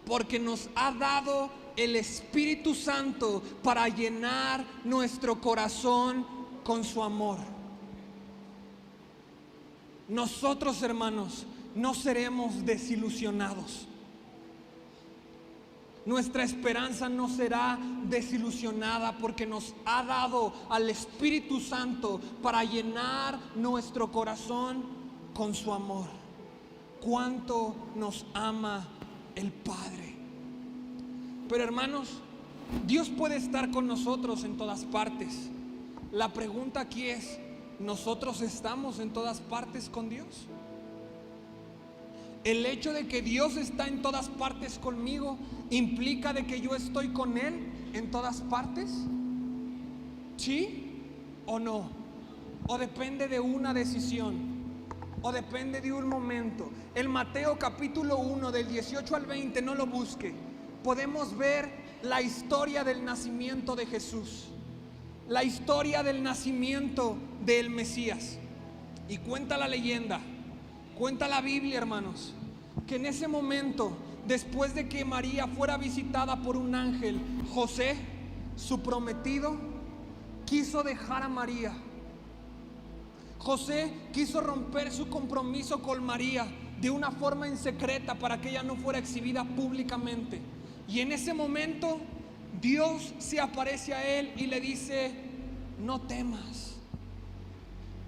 Porque nos ha dado el Espíritu Santo para llenar nuestro corazón con su amor. Nosotros, hermanos, no seremos desilusionados. Nuestra esperanza no será desilusionada, porque nos ha dado al Espíritu Santo para llenar nuestro corazón con su amor. Cuánto nos ama el Padre. Pero hermanos, Dios puede estar con nosotros en todas partes. La pregunta aquí es: ¿nosotros estamos en todas partes con Dios? El hecho de que Dios está en todas partes conmigo implica de que yo estoy con Él en todas partes. ¿Sí o no? O depende de una decisión, o depende de un momento. En Mateo capítulo 1 del 18 al 20, no lo busque, podemos ver la historia del nacimiento de Jesús, la historia del nacimiento del Mesías. Y cuenta la leyenda, cuenta la Biblia, hermanos, que en ese momento, después de que María fuera visitada por un ángel, José, su prometido, quiso dejar a María. José quiso romper su compromiso con María de una forma en secreta, para que ella no fuera exhibida públicamente. Y en ese momento Dios se aparece a él y le dice: no temas,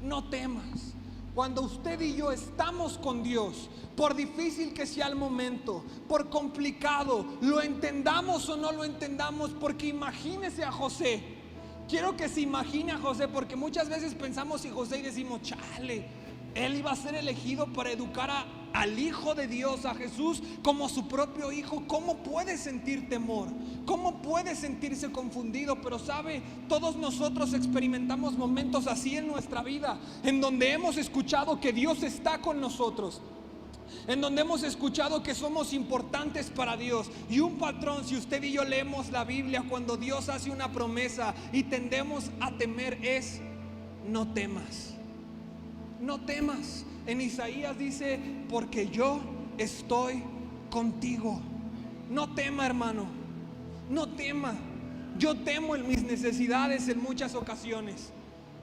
no temas. Cuando usted y yo estamos con Dios, por difícil que sea el momento, por complicado, lo entendamos o no lo entendamos, porque imagínese a José. Quiero que se imagine a José, porque muchas veces pensamos en José y decimos: chale, él iba a ser elegido para educar al Hijo de Dios, a Jesús, como su propio Hijo, ¿cómo puede sentir temor? ¿Cómo puede sentirse confundido? Pero sabe, todos nosotros experimentamos momentos así en nuestra vida, en donde hemos escuchado que Dios está con nosotros, en donde hemos escuchado que somos importantes para Dios. Y un patrón, si usted y yo leemos la Biblia, cuando Dios hace una promesa y tendemos a temer, es: no temas, no temas. En Isaías dice: porque yo estoy contigo. No tema, hermano, no tema. Yo temo en mis necesidades en muchas ocasiones,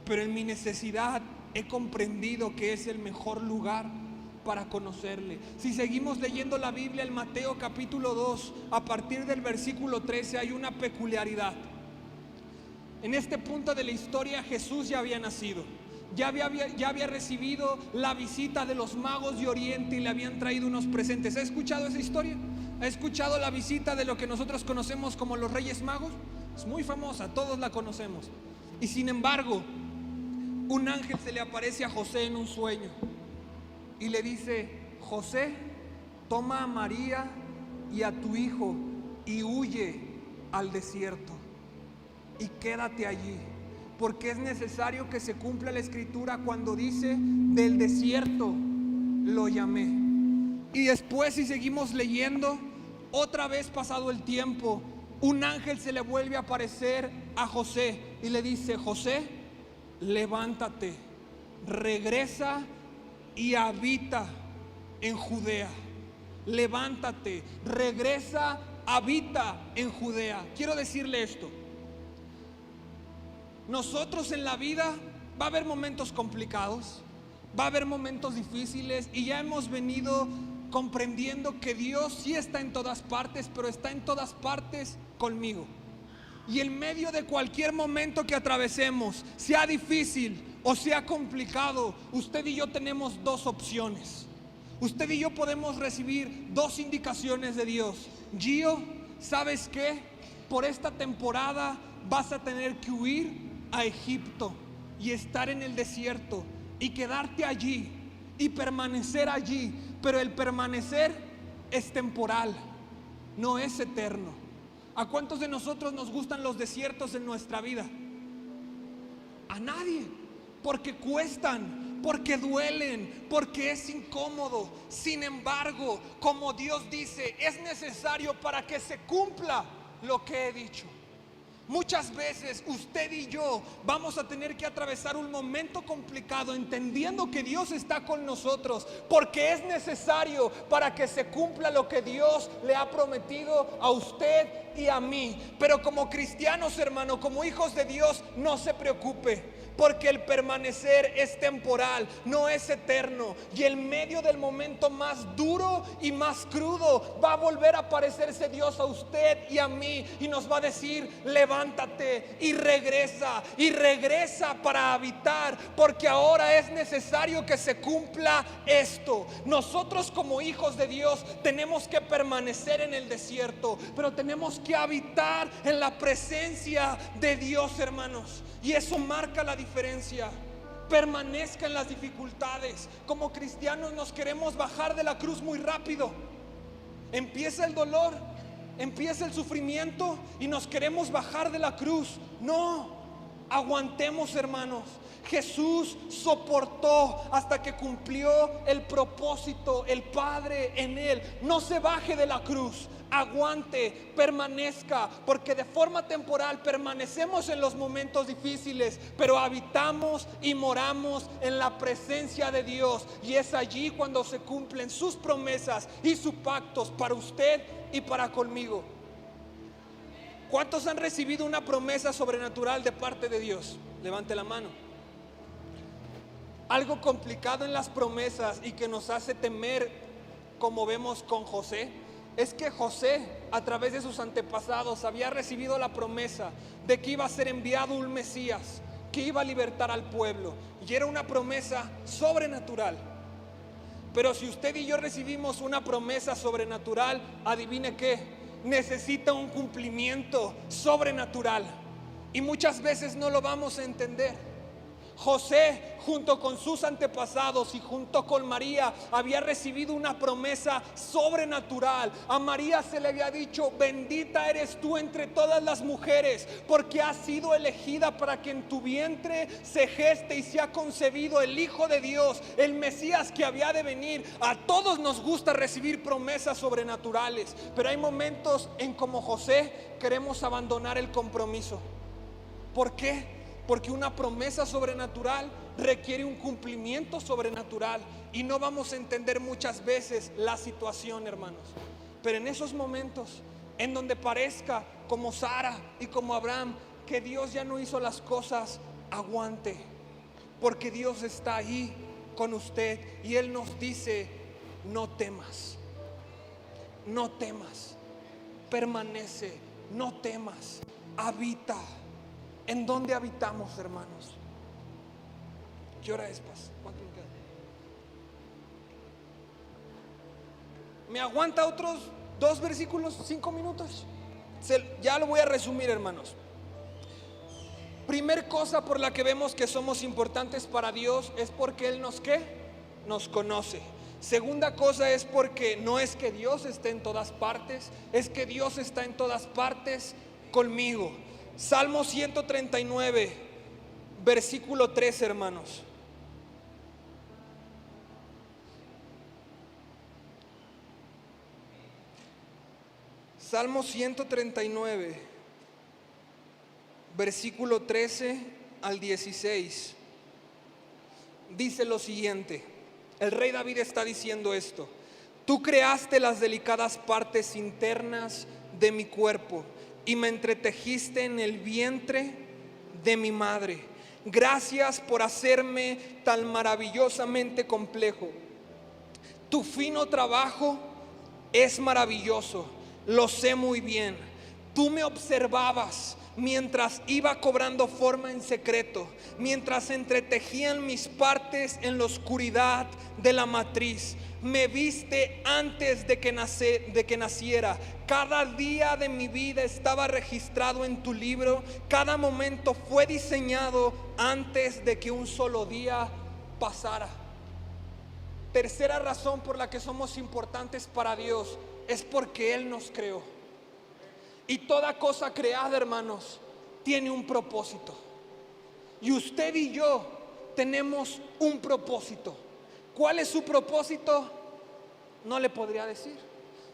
pero en mi necesidad he comprendido que es el mejor lugar para conocerle. Si seguimos leyendo la Biblia, en Mateo capítulo 2, a partir del versículo 13, hay una peculiaridad. En este punto de la historia, Jesús ya había nacido, ya había recibido la visita de los magos de Oriente y le habían traído unos presentes. ¿Ha escuchado esa historia? ¿Ha escuchado la visita de lo que nosotros conocemos como los Reyes Magos? Es muy famosa, todos la conocemos. Y sin embargo, un ángel se le aparece a José en un sueño y le dice: José, toma a María y a tu hijo y huye al desierto y quédate allí, porque es necesario que se cumpla la escritura cuando dice: del desierto lo llamé. Y después, si seguimos leyendo, otra vez pasado el tiempo, un ángel se le vuelve a aparecer a José y le dice: José, levántate, regresa y habita en Judea. Levántate, regresa, habita en Judea. Quiero decirle esto: nosotros en la vida va a haber momentos complicados, va a haber momentos difíciles, y ya hemos venido comprendiendo que Dios sí está en todas partes, pero está en todas partes conmigo. Y en medio de cualquier momento que atravesemos, sea difícil o sea complicado, usted y yo tenemos dos opciones. Usted y yo podemos recibir dos indicaciones de Dios. Gio, ¿sabes qué? Por esta temporada vas a tener que huir a Egipto y estar en el desierto y quedarte allí y permanecer allí. Pero el permanecer es temporal, no es eterno. ¿A cuántos de nosotros nos gustan los desiertos en nuestra vida? A nadie, porque cuestan, porque duelen, porque es incómodo. Sin embargo, como Dios dice, es necesario para que se cumpla lo que he dicho. Muchas veces usted y yo vamos a tener que atravesar un momento complicado, entendiendo que Dios está con nosotros, porque es necesario para que se cumpla lo que Dios le ha prometido a usted y a mí. Pero como cristianos, hermano, como hijos de Dios, no se preocupe, porque el permanecer es temporal, no es eterno. Y en medio del momento más duro y más crudo, va a volver a aparecerse Dios a usted y a mí, y nos va a decir: levántate y regresa para habitar, porque ahora es necesario que se cumpla esto. Nosotros como hijos de Dios tenemos que permanecer en el desierto, pero tenemos que habitar en la presencia de Dios, hermanos. Y eso marca la diferencia. Permanezca en las dificultades. Como cristianos nos queremos bajar de la cruz muy rápido. Empieza el dolor, empieza el sufrimiento y nos queremos bajar de la cruz. No, aguantemos, hermanos. Jesús soportó hasta que cumplió el propósito, el Padre en él. No se baje de la cruz, aguante, permanezca, porque de forma temporal permanecemos en los momentos difíciles, pero habitamos y moramos en la presencia de Dios, y es allí cuando se cumplen sus promesas y sus pactos para usted y para conmigo. ¿Cuántos han recibido una promesa sobrenatural de parte de Dios? Levante la mano. Algo complicado en las promesas y que nos hace temer, como vemos con José, es que José, a través de sus antepasados, había recibido la promesa de que iba a ser enviado un Mesías, que iba a libertar al pueblo, y era una promesa sobrenatural. Pero si usted y yo recibimos una promesa sobrenatural, adivine qué, necesita un cumplimiento sobrenatural, y muchas veces no lo vamos a entender. José, junto con sus antepasados y junto con María, había recibido una promesa sobrenatural. A María se le había dicho: bendita eres tú entre todas las mujeres, porque has sido elegida para que en tu vientre se geste y sea concebido el Hijo de Dios, el Mesías que había de venir. A todos nos gusta recibir promesas sobrenaturales, pero hay momentos en como José queremos abandonar el compromiso. ¿Por qué? Porque una promesa sobrenatural requiere un cumplimiento sobrenatural, y no vamos a entender muchas veces la situación, hermanos. Pero en esos momentos en donde parezca como Sara y como Abraham que Dios ya no hizo las cosas, aguante, porque Dios está ahí con usted y Él nos dice: no temas, no temas, permanece, no temas, habita. ¿En dónde habitamos, hermanos? ¿Qué hora es, Paz? ¿Cuánto me queda? ¿Me aguanta otros 2 versículos, 5 minutos? Ya lo voy a resumir, hermanos. Primer cosa por la que vemos que somos importantes para Dios es porque Él nos ¿qué? Nos conoce. Segunda cosa es porque no es que Dios esté en todas partes, es que Dios está en todas partes conmigo. Salmo 139, versículo 3, hermanos. Salmo 139, versículo 13 al 16. Dice lo siguiente. El rey David está diciendo esto: tú creaste las delicadas partes internas de mi cuerpo y me entretejiste en el vientre de mi madre. Gracias por hacerme tan maravillosamente complejo. Tu fino trabajo es maravilloso, lo sé muy bien. Tú me observabas mientras iba cobrando forma en secreto, mientras entretejían mis partes en la oscuridad de la matriz. Me viste antes de que naciera. Cada día de mi vida estaba registrado en tu libro. Cada momento fue diseñado antes de que un solo día pasara. Tercera razón por la que somos importantes para Dios es porque Él nos creó. Y toda cosa creada, hermanos, tiene un propósito. Y usted y yo tenemos un propósito. ¿Cuál es su propósito? No le podría decir.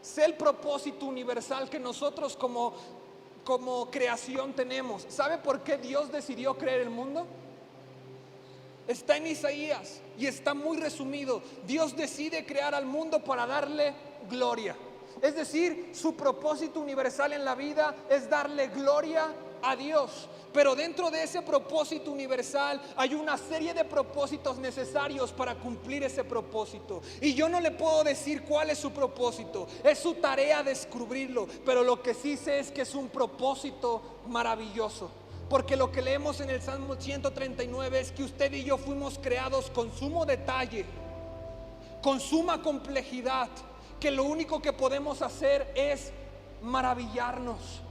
Sé el propósito universal que nosotros como creación tenemos. ¿Sabe por qué Dios decidió crear el mundo? Está en Isaías y está muy resumido. Dios decide crear al mundo para darle gloria. Es decir, su propósito universal en la vida es darle gloria a Dios. Pero dentro de ese propósito universal hay una serie de propósitos necesarios para cumplir ese propósito. Y yo no le puedo decir cuál es su propósito. Es su tarea descubrirlo. Pero lo que sí sé es que es un propósito maravilloso. Porque lo que leemos en el Salmo 139 es que usted y yo fuimos creados con sumo detalle, con suma complejidad, que lo único que podemos hacer es maravillarnos.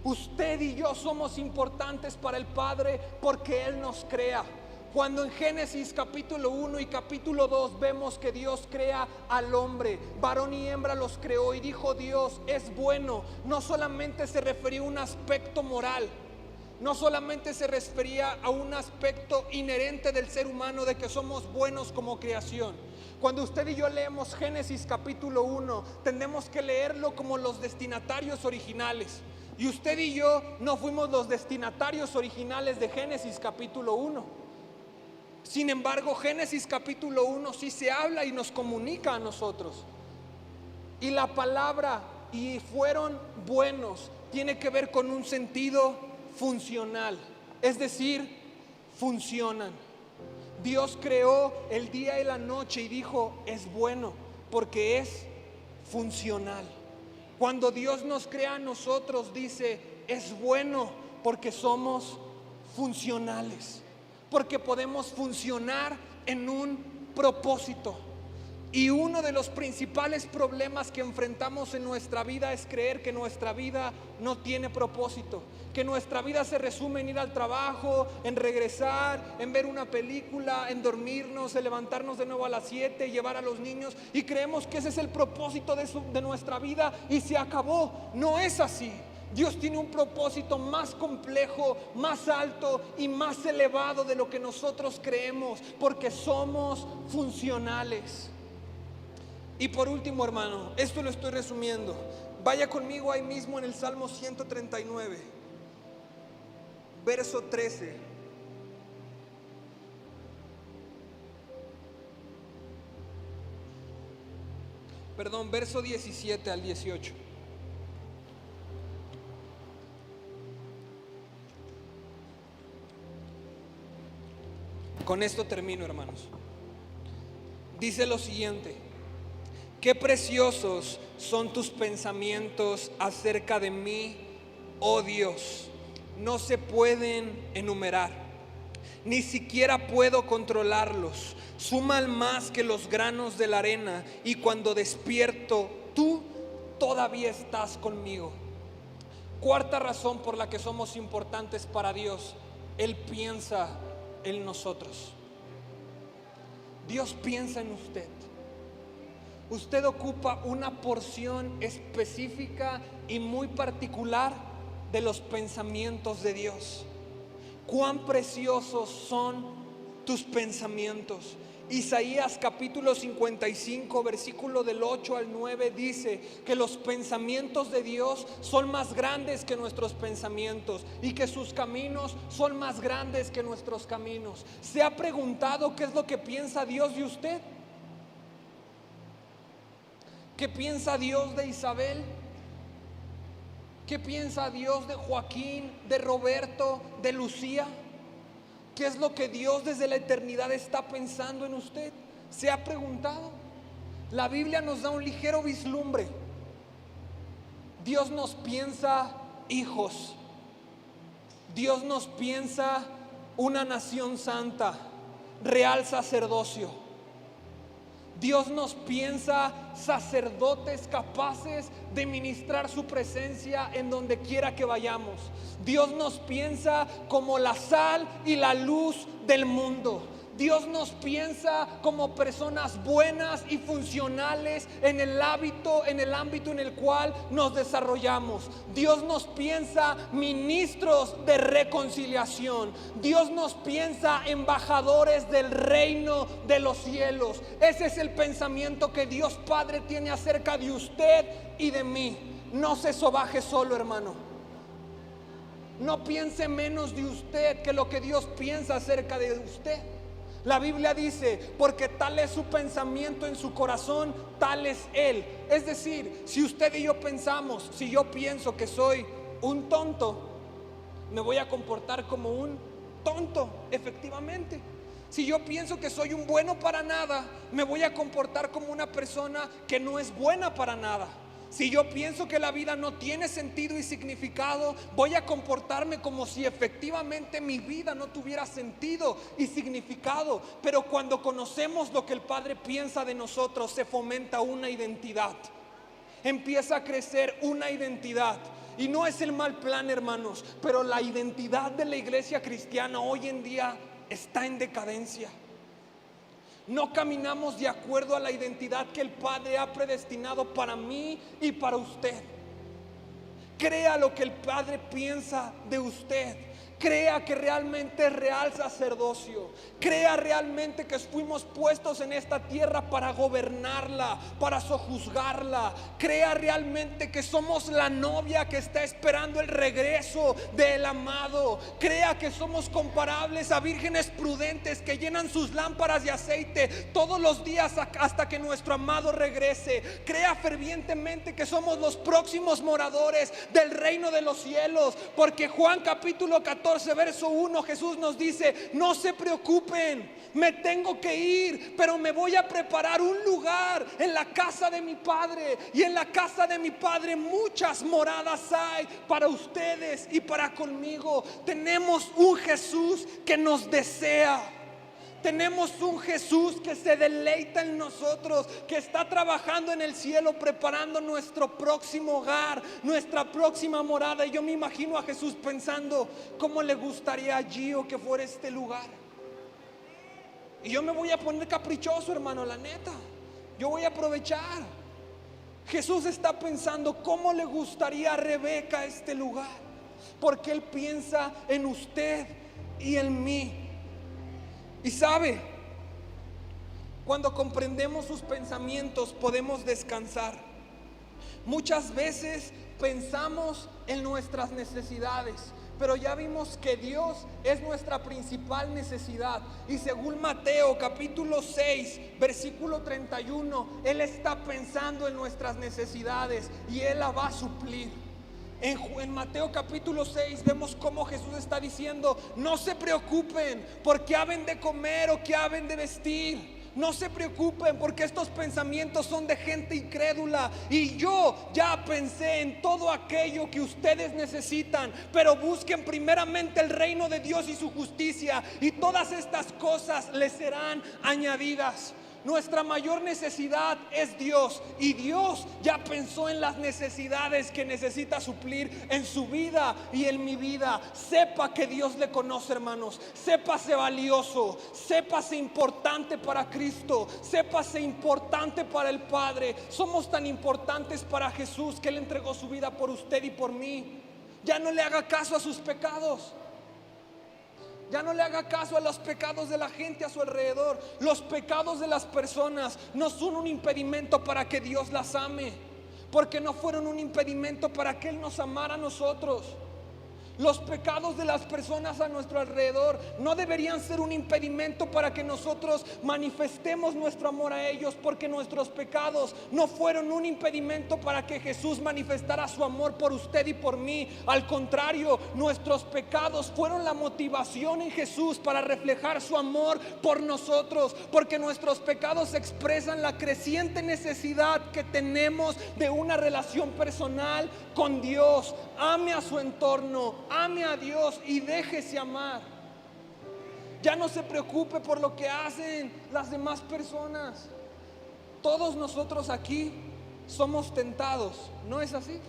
Usted y yo somos importantes para el Padre porque Él nos crea. Cuando en Génesis capítulo 1 y capítulo 2 vemos que Dios crea al hombre, varón y hembra los creó, y dijo Dios: es bueno. No solamente se refería a un aspecto moral, no solamente se refería a un aspecto inherente del ser humano de que somos buenos como creación. Cuando usted y yo leemos Génesis capítulo 1, tenemos que leerlo como los destinatarios originales. Y usted y yo no fuimos los destinatarios originales de Génesis capítulo 1. Sin embargo, Génesis capítulo 1 sí se habla y nos comunica a nosotros. Y la palabra "y fueron buenos" tiene que ver con un sentido funcional. Es decir, funcionan. Dios creó el día y la noche y dijo: es bueno, porque es funcional. Cuando Dios nos crea a nosotros, dice: es bueno, porque somos funcionales, porque podemos funcionar en un propósito. Y uno de los principales problemas que enfrentamos en nuestra vida es creer que nuestra vida no tiene propósito, que nuestra vida se resume en ir al trabajo, en regresar, en ver una película, en dormirnos, en levantarnos de nuevo a las 7, llevar a los niños, y creemos que ese es el propósito de nuestra vida y se acabó. No es así. Dios tiene un propósito más complejo, más alto y más elevado de lo que nosotros creemos, porque somos funcionales. Y por último, hermano, esto lo estoy resumiendo. Vaya conmigo ahí mismo en el Salmo 139, verso 13. Perdón, verso 17 al 18. Con esto termino, hermanos. Dice lo siguiente: qué preciosos son tus pensamientos acerca de mí, oh Dios. No se pueden enumerar, ni siquiera puedo controlarlos. Suman más que los granos de la arena, y cuando despierto, tú todavía estás conmigo. Cuarta razón por la que somos importantes para Dios: Él piensa en nosotros. Dios piensa en usted. Usted ocupa una porción específica y muy particular de los pensamientos de Dios. Cuán preciosos son tus pensamientos. Isaías capítulo 55, versículo del 8 al 9 dice que los pensamientos de Dios son más grandes que nuestros pensamientos y que sus caminos son más grandes que nuestros caminos. ¿Se ha preguntado qué es lo que piensa Dios de usted? ¿Qué piensa Dios de Isabel? ¿Qué piensa Dios de Joaquín, de Roberto, de Lucía? ¿Qué es lo que Dios desde la eternidad está pensando en usted? ¿Se ha preguntado? La Biblia nos da un ligero vislumbre. Dios nos piensa hijos. Dios nos piensa una nación santa, real sacerdocio. Dios nos piensa sacerdotes capaces de ministrar su presencia en donde quiera que vayamos. Dios nos piensa como la sal y la luz del mundo. Dios nos piensa como personas buenas y funcionales en el ámbito en el cual nos desarrollamos. Dios nos piensa ministros de reconciliación. Dios nos piensa embajadores del reino de los cielos. Ese es el pensamiento que Dios Padre tiene acerca de usted y de mí. No se sobaje solo, hermano. No piense menos de usted que lo que Dios piensa acerca de usted. La Biblia dice: porque tal es su pensamiento en su corazón, tal es Él. Es decir, si usted y yo pensamos, si yo pienso que soy un tonto, me voy a comportar como un tonto, efectivamente. Si yo pienso que soy un bueno para nada, me voy a comportar como una persona que no es buena para nada. Si yo pienso que la vida no tiene sentido y significado, voy a comportarme como si efectivamente mi vida no tuviera sentido y significado. Pero cuando conocemos lo que el Padre piensa de nosotros, se fomenta una identidad. Empieza a crecer una identidad. Y no es el mal plan, hermanos, pero la identidad de la iglesia cristiana hoy en día está en decadencia. No caminamos de acuerdo a la identidad que el Padre ha predestinado para mí y para usted. Crea lo que el Padre piensa de usted. Crea que realmente es real sacerdocio. Crea realmente que fuimos puestos en esta tierra para gobernarla, para sojuzgarla. Crea realmente que somos la novia que está esperando el regreso del amado. Crea que somos comparables a vírgenes prudentes que llenan sus lámparas de aceite todos los días hasta que nuestro amado regrese. Crea fervientemente que somos los próximos moradores del reino de los cielos, porque Juan capítulo 14 verso 1 Jesús nos dice: no se preocupen, me tengo que ir, pero me voy a preparar un lugar en la casa de mi Padre, y en la casa de mi Padre muchas moradas hay para ustedes y para conmigo. Tenemos un Jesús que nos desea. Tenemos un Jesús que se deleita en nosotros, que está trabajando en el cielo, preparando nuestro próximo hogar, nuestra próxima morada. Y yo me imagino a Jesús pensando, ¿cómo le gustaría a Gio que fuera este lugar? Y yo me voy a poner caprichoso, hermano, la neta. Yo voy a aprovechar. Jesús está pensando, ¿cómo le gustaría a Rebeca este lugar? Porque Él piensa en usted y en mí. Y sabe, cuando comprendemos sus pensamientos podemos descansar. Muchas veces pensamos en nuestras necesidades, pero ya vimos que Dios es nuestra principal necesidad. Y según Mateo capítulo 6 versículo 31, Él está pensando en nuestras necesidades y Él la va a suplir. En Mateo capítulo 6 vemos cómo Jesús está diciendo, no se preocupen por qué haben de comer o qué haben de vestir. No se preocupen porque estos pensamientos son de gente incrédula. Y yo ya pensé en todo aquello que ustedes necesitan. Pero busquen primeramente el reino de Dios y su justicia, y todas estas cosas les serán añadidas. Nuestra mayor necesidad es Dios, y Dios ya pensó en las necesidades que necesita suplir en su vida y en mi vida. Sepa que Dios le conoce, hermanos. Sépase valioso, sépase importante para Cristo, sépase importante para el Padre. Somos tan importantes para Jesús que Él entregó su vida por usted y por mí. Ya no le haga caso a sus pecados. Ya no le haga caso a los pecados de la gente a su alrededor. Los pecados de las personas no son un impedimento para que Dios las ame, porque no fueron un impedimento para que Él nos amara a nosotros. Los pecados de las personas a nuestro alrededor no deberían ser un impedimento para que nosotros manifestemos nuestro amor a ellos, porque nuestros pecados no fueron un impedimento para que Jesús manifestara su amor por usted y por mí. Al contrario, nuestros pecados fueron la motivación en Jesús para reflejar su amor por nosotros, porque nuestros pecados expresan la creciente necesidad que tenemos de una relación personal con Dios. Ame a su entorno, ame a Dios y déjese amar. Ya no se preocupe por lo que hacen las demás personas. Todos nosotros aquí somos tentados, ¿no es así?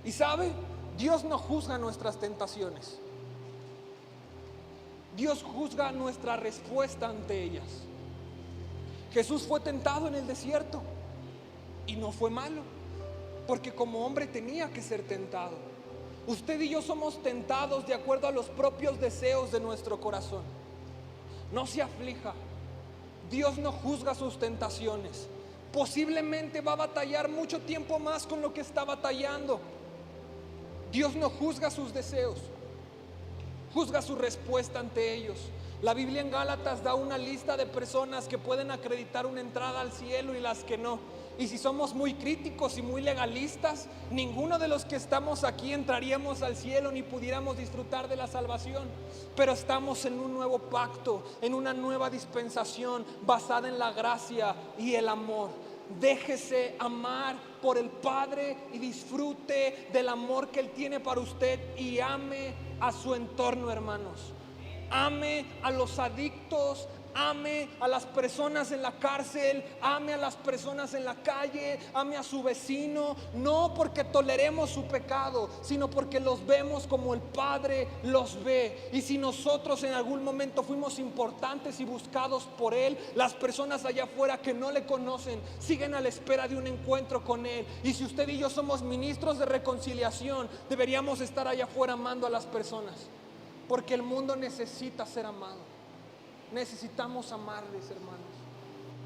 Y sabe, Dios no juzga nuestras tentaciones. Dios juzga nuestra respuesta ante ellas. Jesús fue tentado en el desierto y no fue malo, porque como hombre tenía que ser tentado. Usted y yo somos tentados de acuerdo a los propios deseos de nuestro corazón. No se aflija. Dios no juzga sus tentaciones. Posiblemente va a batallar mucho tiempo más con lo que está batallando. Dios no juzga sus deseos, juzga su respuesta ante ellos. La Biblia en Gálatas da una lista de personas que pueden acreditar una entrada al cielo y las que no. Y si somos muy críticos y muy legalistas, ninguno de los que estamos aquí entraríamos al cielo ni pudiéramos disfrutar de la salvación. Pero estamos en un nuevo pacto, en una nueva dispensación basada en la gracia y el amor. Déjese amar por el Padre y disfrute del amor que Él tiene para usted, y ame a su entorno, hermanos. Ame a los adictos, ame a las personas en la cárcel, ame a las personas en la calle, ame a su vecino. No porque toleremos su pecado, sino porque los vemos como el Padre los ve. Y si nosotros en algún momento fuimos importantes y buscados por Él, las personas allá afuera que no le conocen siguen a la espera de un encuentro con Él. Y si usted y yo somos ministros de reconciliación, deberíamos estar allá afuera amando a las personas, porque el mundo necesita ser amado. Necesitamos amarles, hermanos.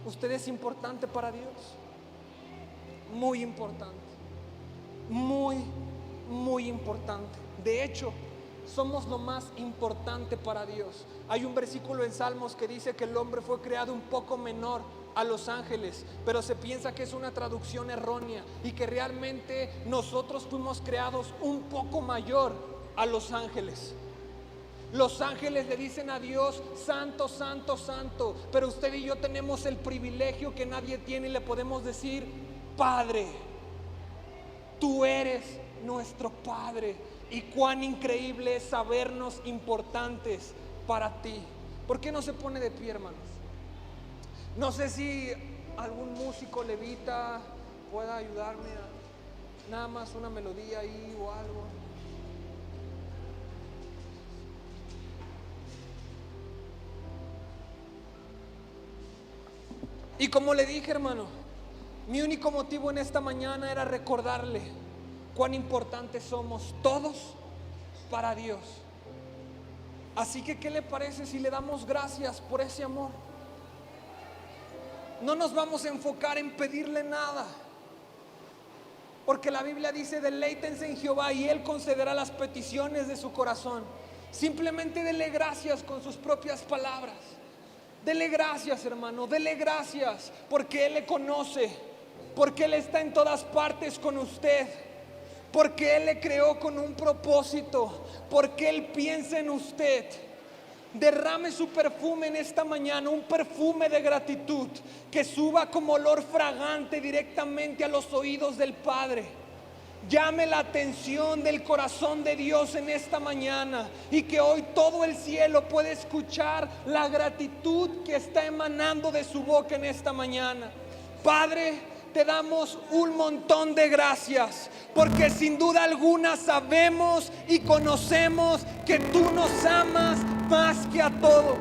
Usted es importante para Dios. Muy importante. Muy, muy importante. De hecho, somos lo más importante para Dios. Hay un versículo en Salmos que dice que el hombre fue creado un poco menor a los ángeles, pero se piensa que es una traducción errónea y que realmente nosotros fuimos creados un poco mayor a los ángeles. Los ángeles le dicen a Dios: santo, santo, santo. Pero usted y yo tenemos el privilegio que nadie tiene y le podemos decir: Padre, tú eres nuestro Padre. Y cuán increíble es sabernos importantes para ti. ¿Por qué no se pone de pie, hermanos? No sé si algún músico levita pueda ayudarme a nada más una melodía ahí o algo. Y como le dije, hermano, mi único motivo en esta mañana era recordarle cuán importantes somos todos para Dios. Así que, ¿qué le parece si le damos gracias por ese amor? No nos vamos a enfocar en pedirle nada, porque la Biblia dice: deleítense en Jehová y Él concederá las peticiones de su corazón. Simplemente dele gracias con sus propias palabras. Dele gracias, hermano, dele gracias porque Él le conoce, porque Él está en todas partes con usted, porque Él le creó con un propósito, porque Él piensa en usted. Derrame su perfume en esta mañana, un perfume de gratitud que suba como olor fragante directamente a los oídos del Padre. Llame la atención del corazón de Dios en esta mañana, y que hoy todo el cielo pueda escuchar la gratitud que está emanando de su boca en esta mañana. Padre, te damos un montón de gracias, porque sin duda alguna sabemos y conocemos que tú nos amas más que a todo.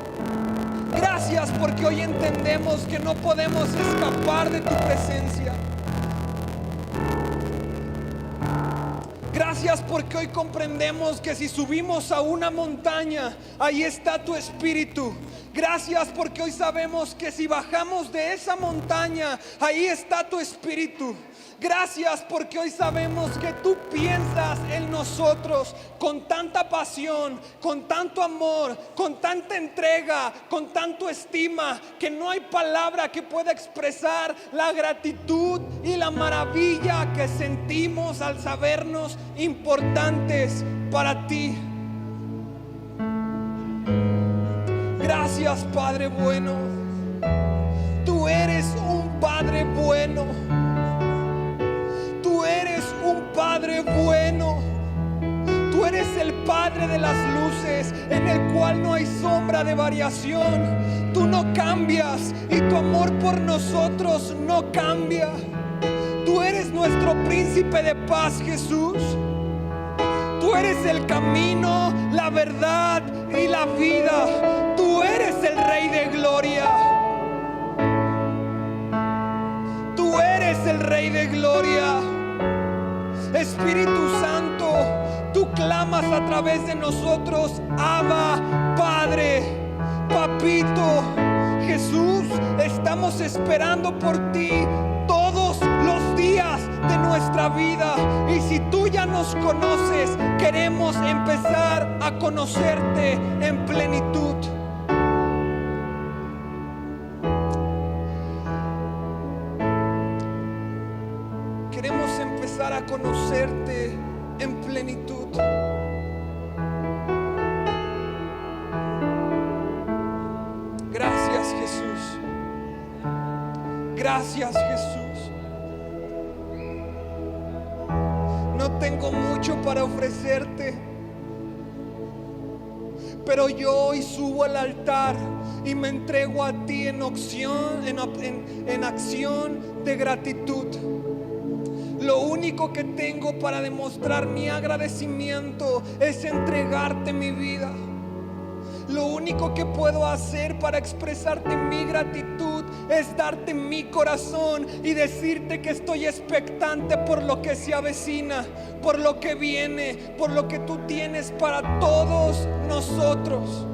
Gracias porque hoy entendemos que no podemos escapar de tu presencia. Gracias porque hoy comprendemos que si subimos a una montaña, ahí está tu espíritu. Gracias porque hoy sabemos que si bajamos de esa montaña, ahí está tu espíritu. Gracias porque hoy sabemos que tú piensas en nosotros con tanta pasión, con tanto amor, con tanta entrega, con tanto estima, que no hay palabra que pueda expresar la gratitud y la maravilla que sentimos al sabernos importantes para ti. Gracias, Padre bueno. Tú eres un Padre bueno. Tú eres un Padre bueno. Tú eres el Padre de las luces, en el cual no hay sombra de variación. Tú no cambias y tu amor por nosotros no cambia. Tú eres nuestro príncipe de paz, Jesús. Tú eres el camino, la verdad y la vida. Tú eres el Rey de gloria. Tú eres el Rey de gloria. Espíritu Santo, tú clamas a través de nosotros: Abba, Padre, Papito. Jesús, estamos esperando por ti todos los días de nuestra vida, y si tú ya nos conoces, queremos empezar a conocerte en plenitud. Queremos empezar a conocerte en plenitud. Gracias, Jesús. Gracias, Jesús. No tengo mucho para ofrecerte, pero yo hoy subo al altar y me entrego a ti en acción de gratitud. Lo único que tengo para demostrar mi agradecimiento es entregarte mi vida. Lo único que puedo hacer para expresarte mi gratitud es darte mi corazón y decirte que estoy expectante por lo que se avecina, por lo que viene, por lo que tú tienes para todos nosotros.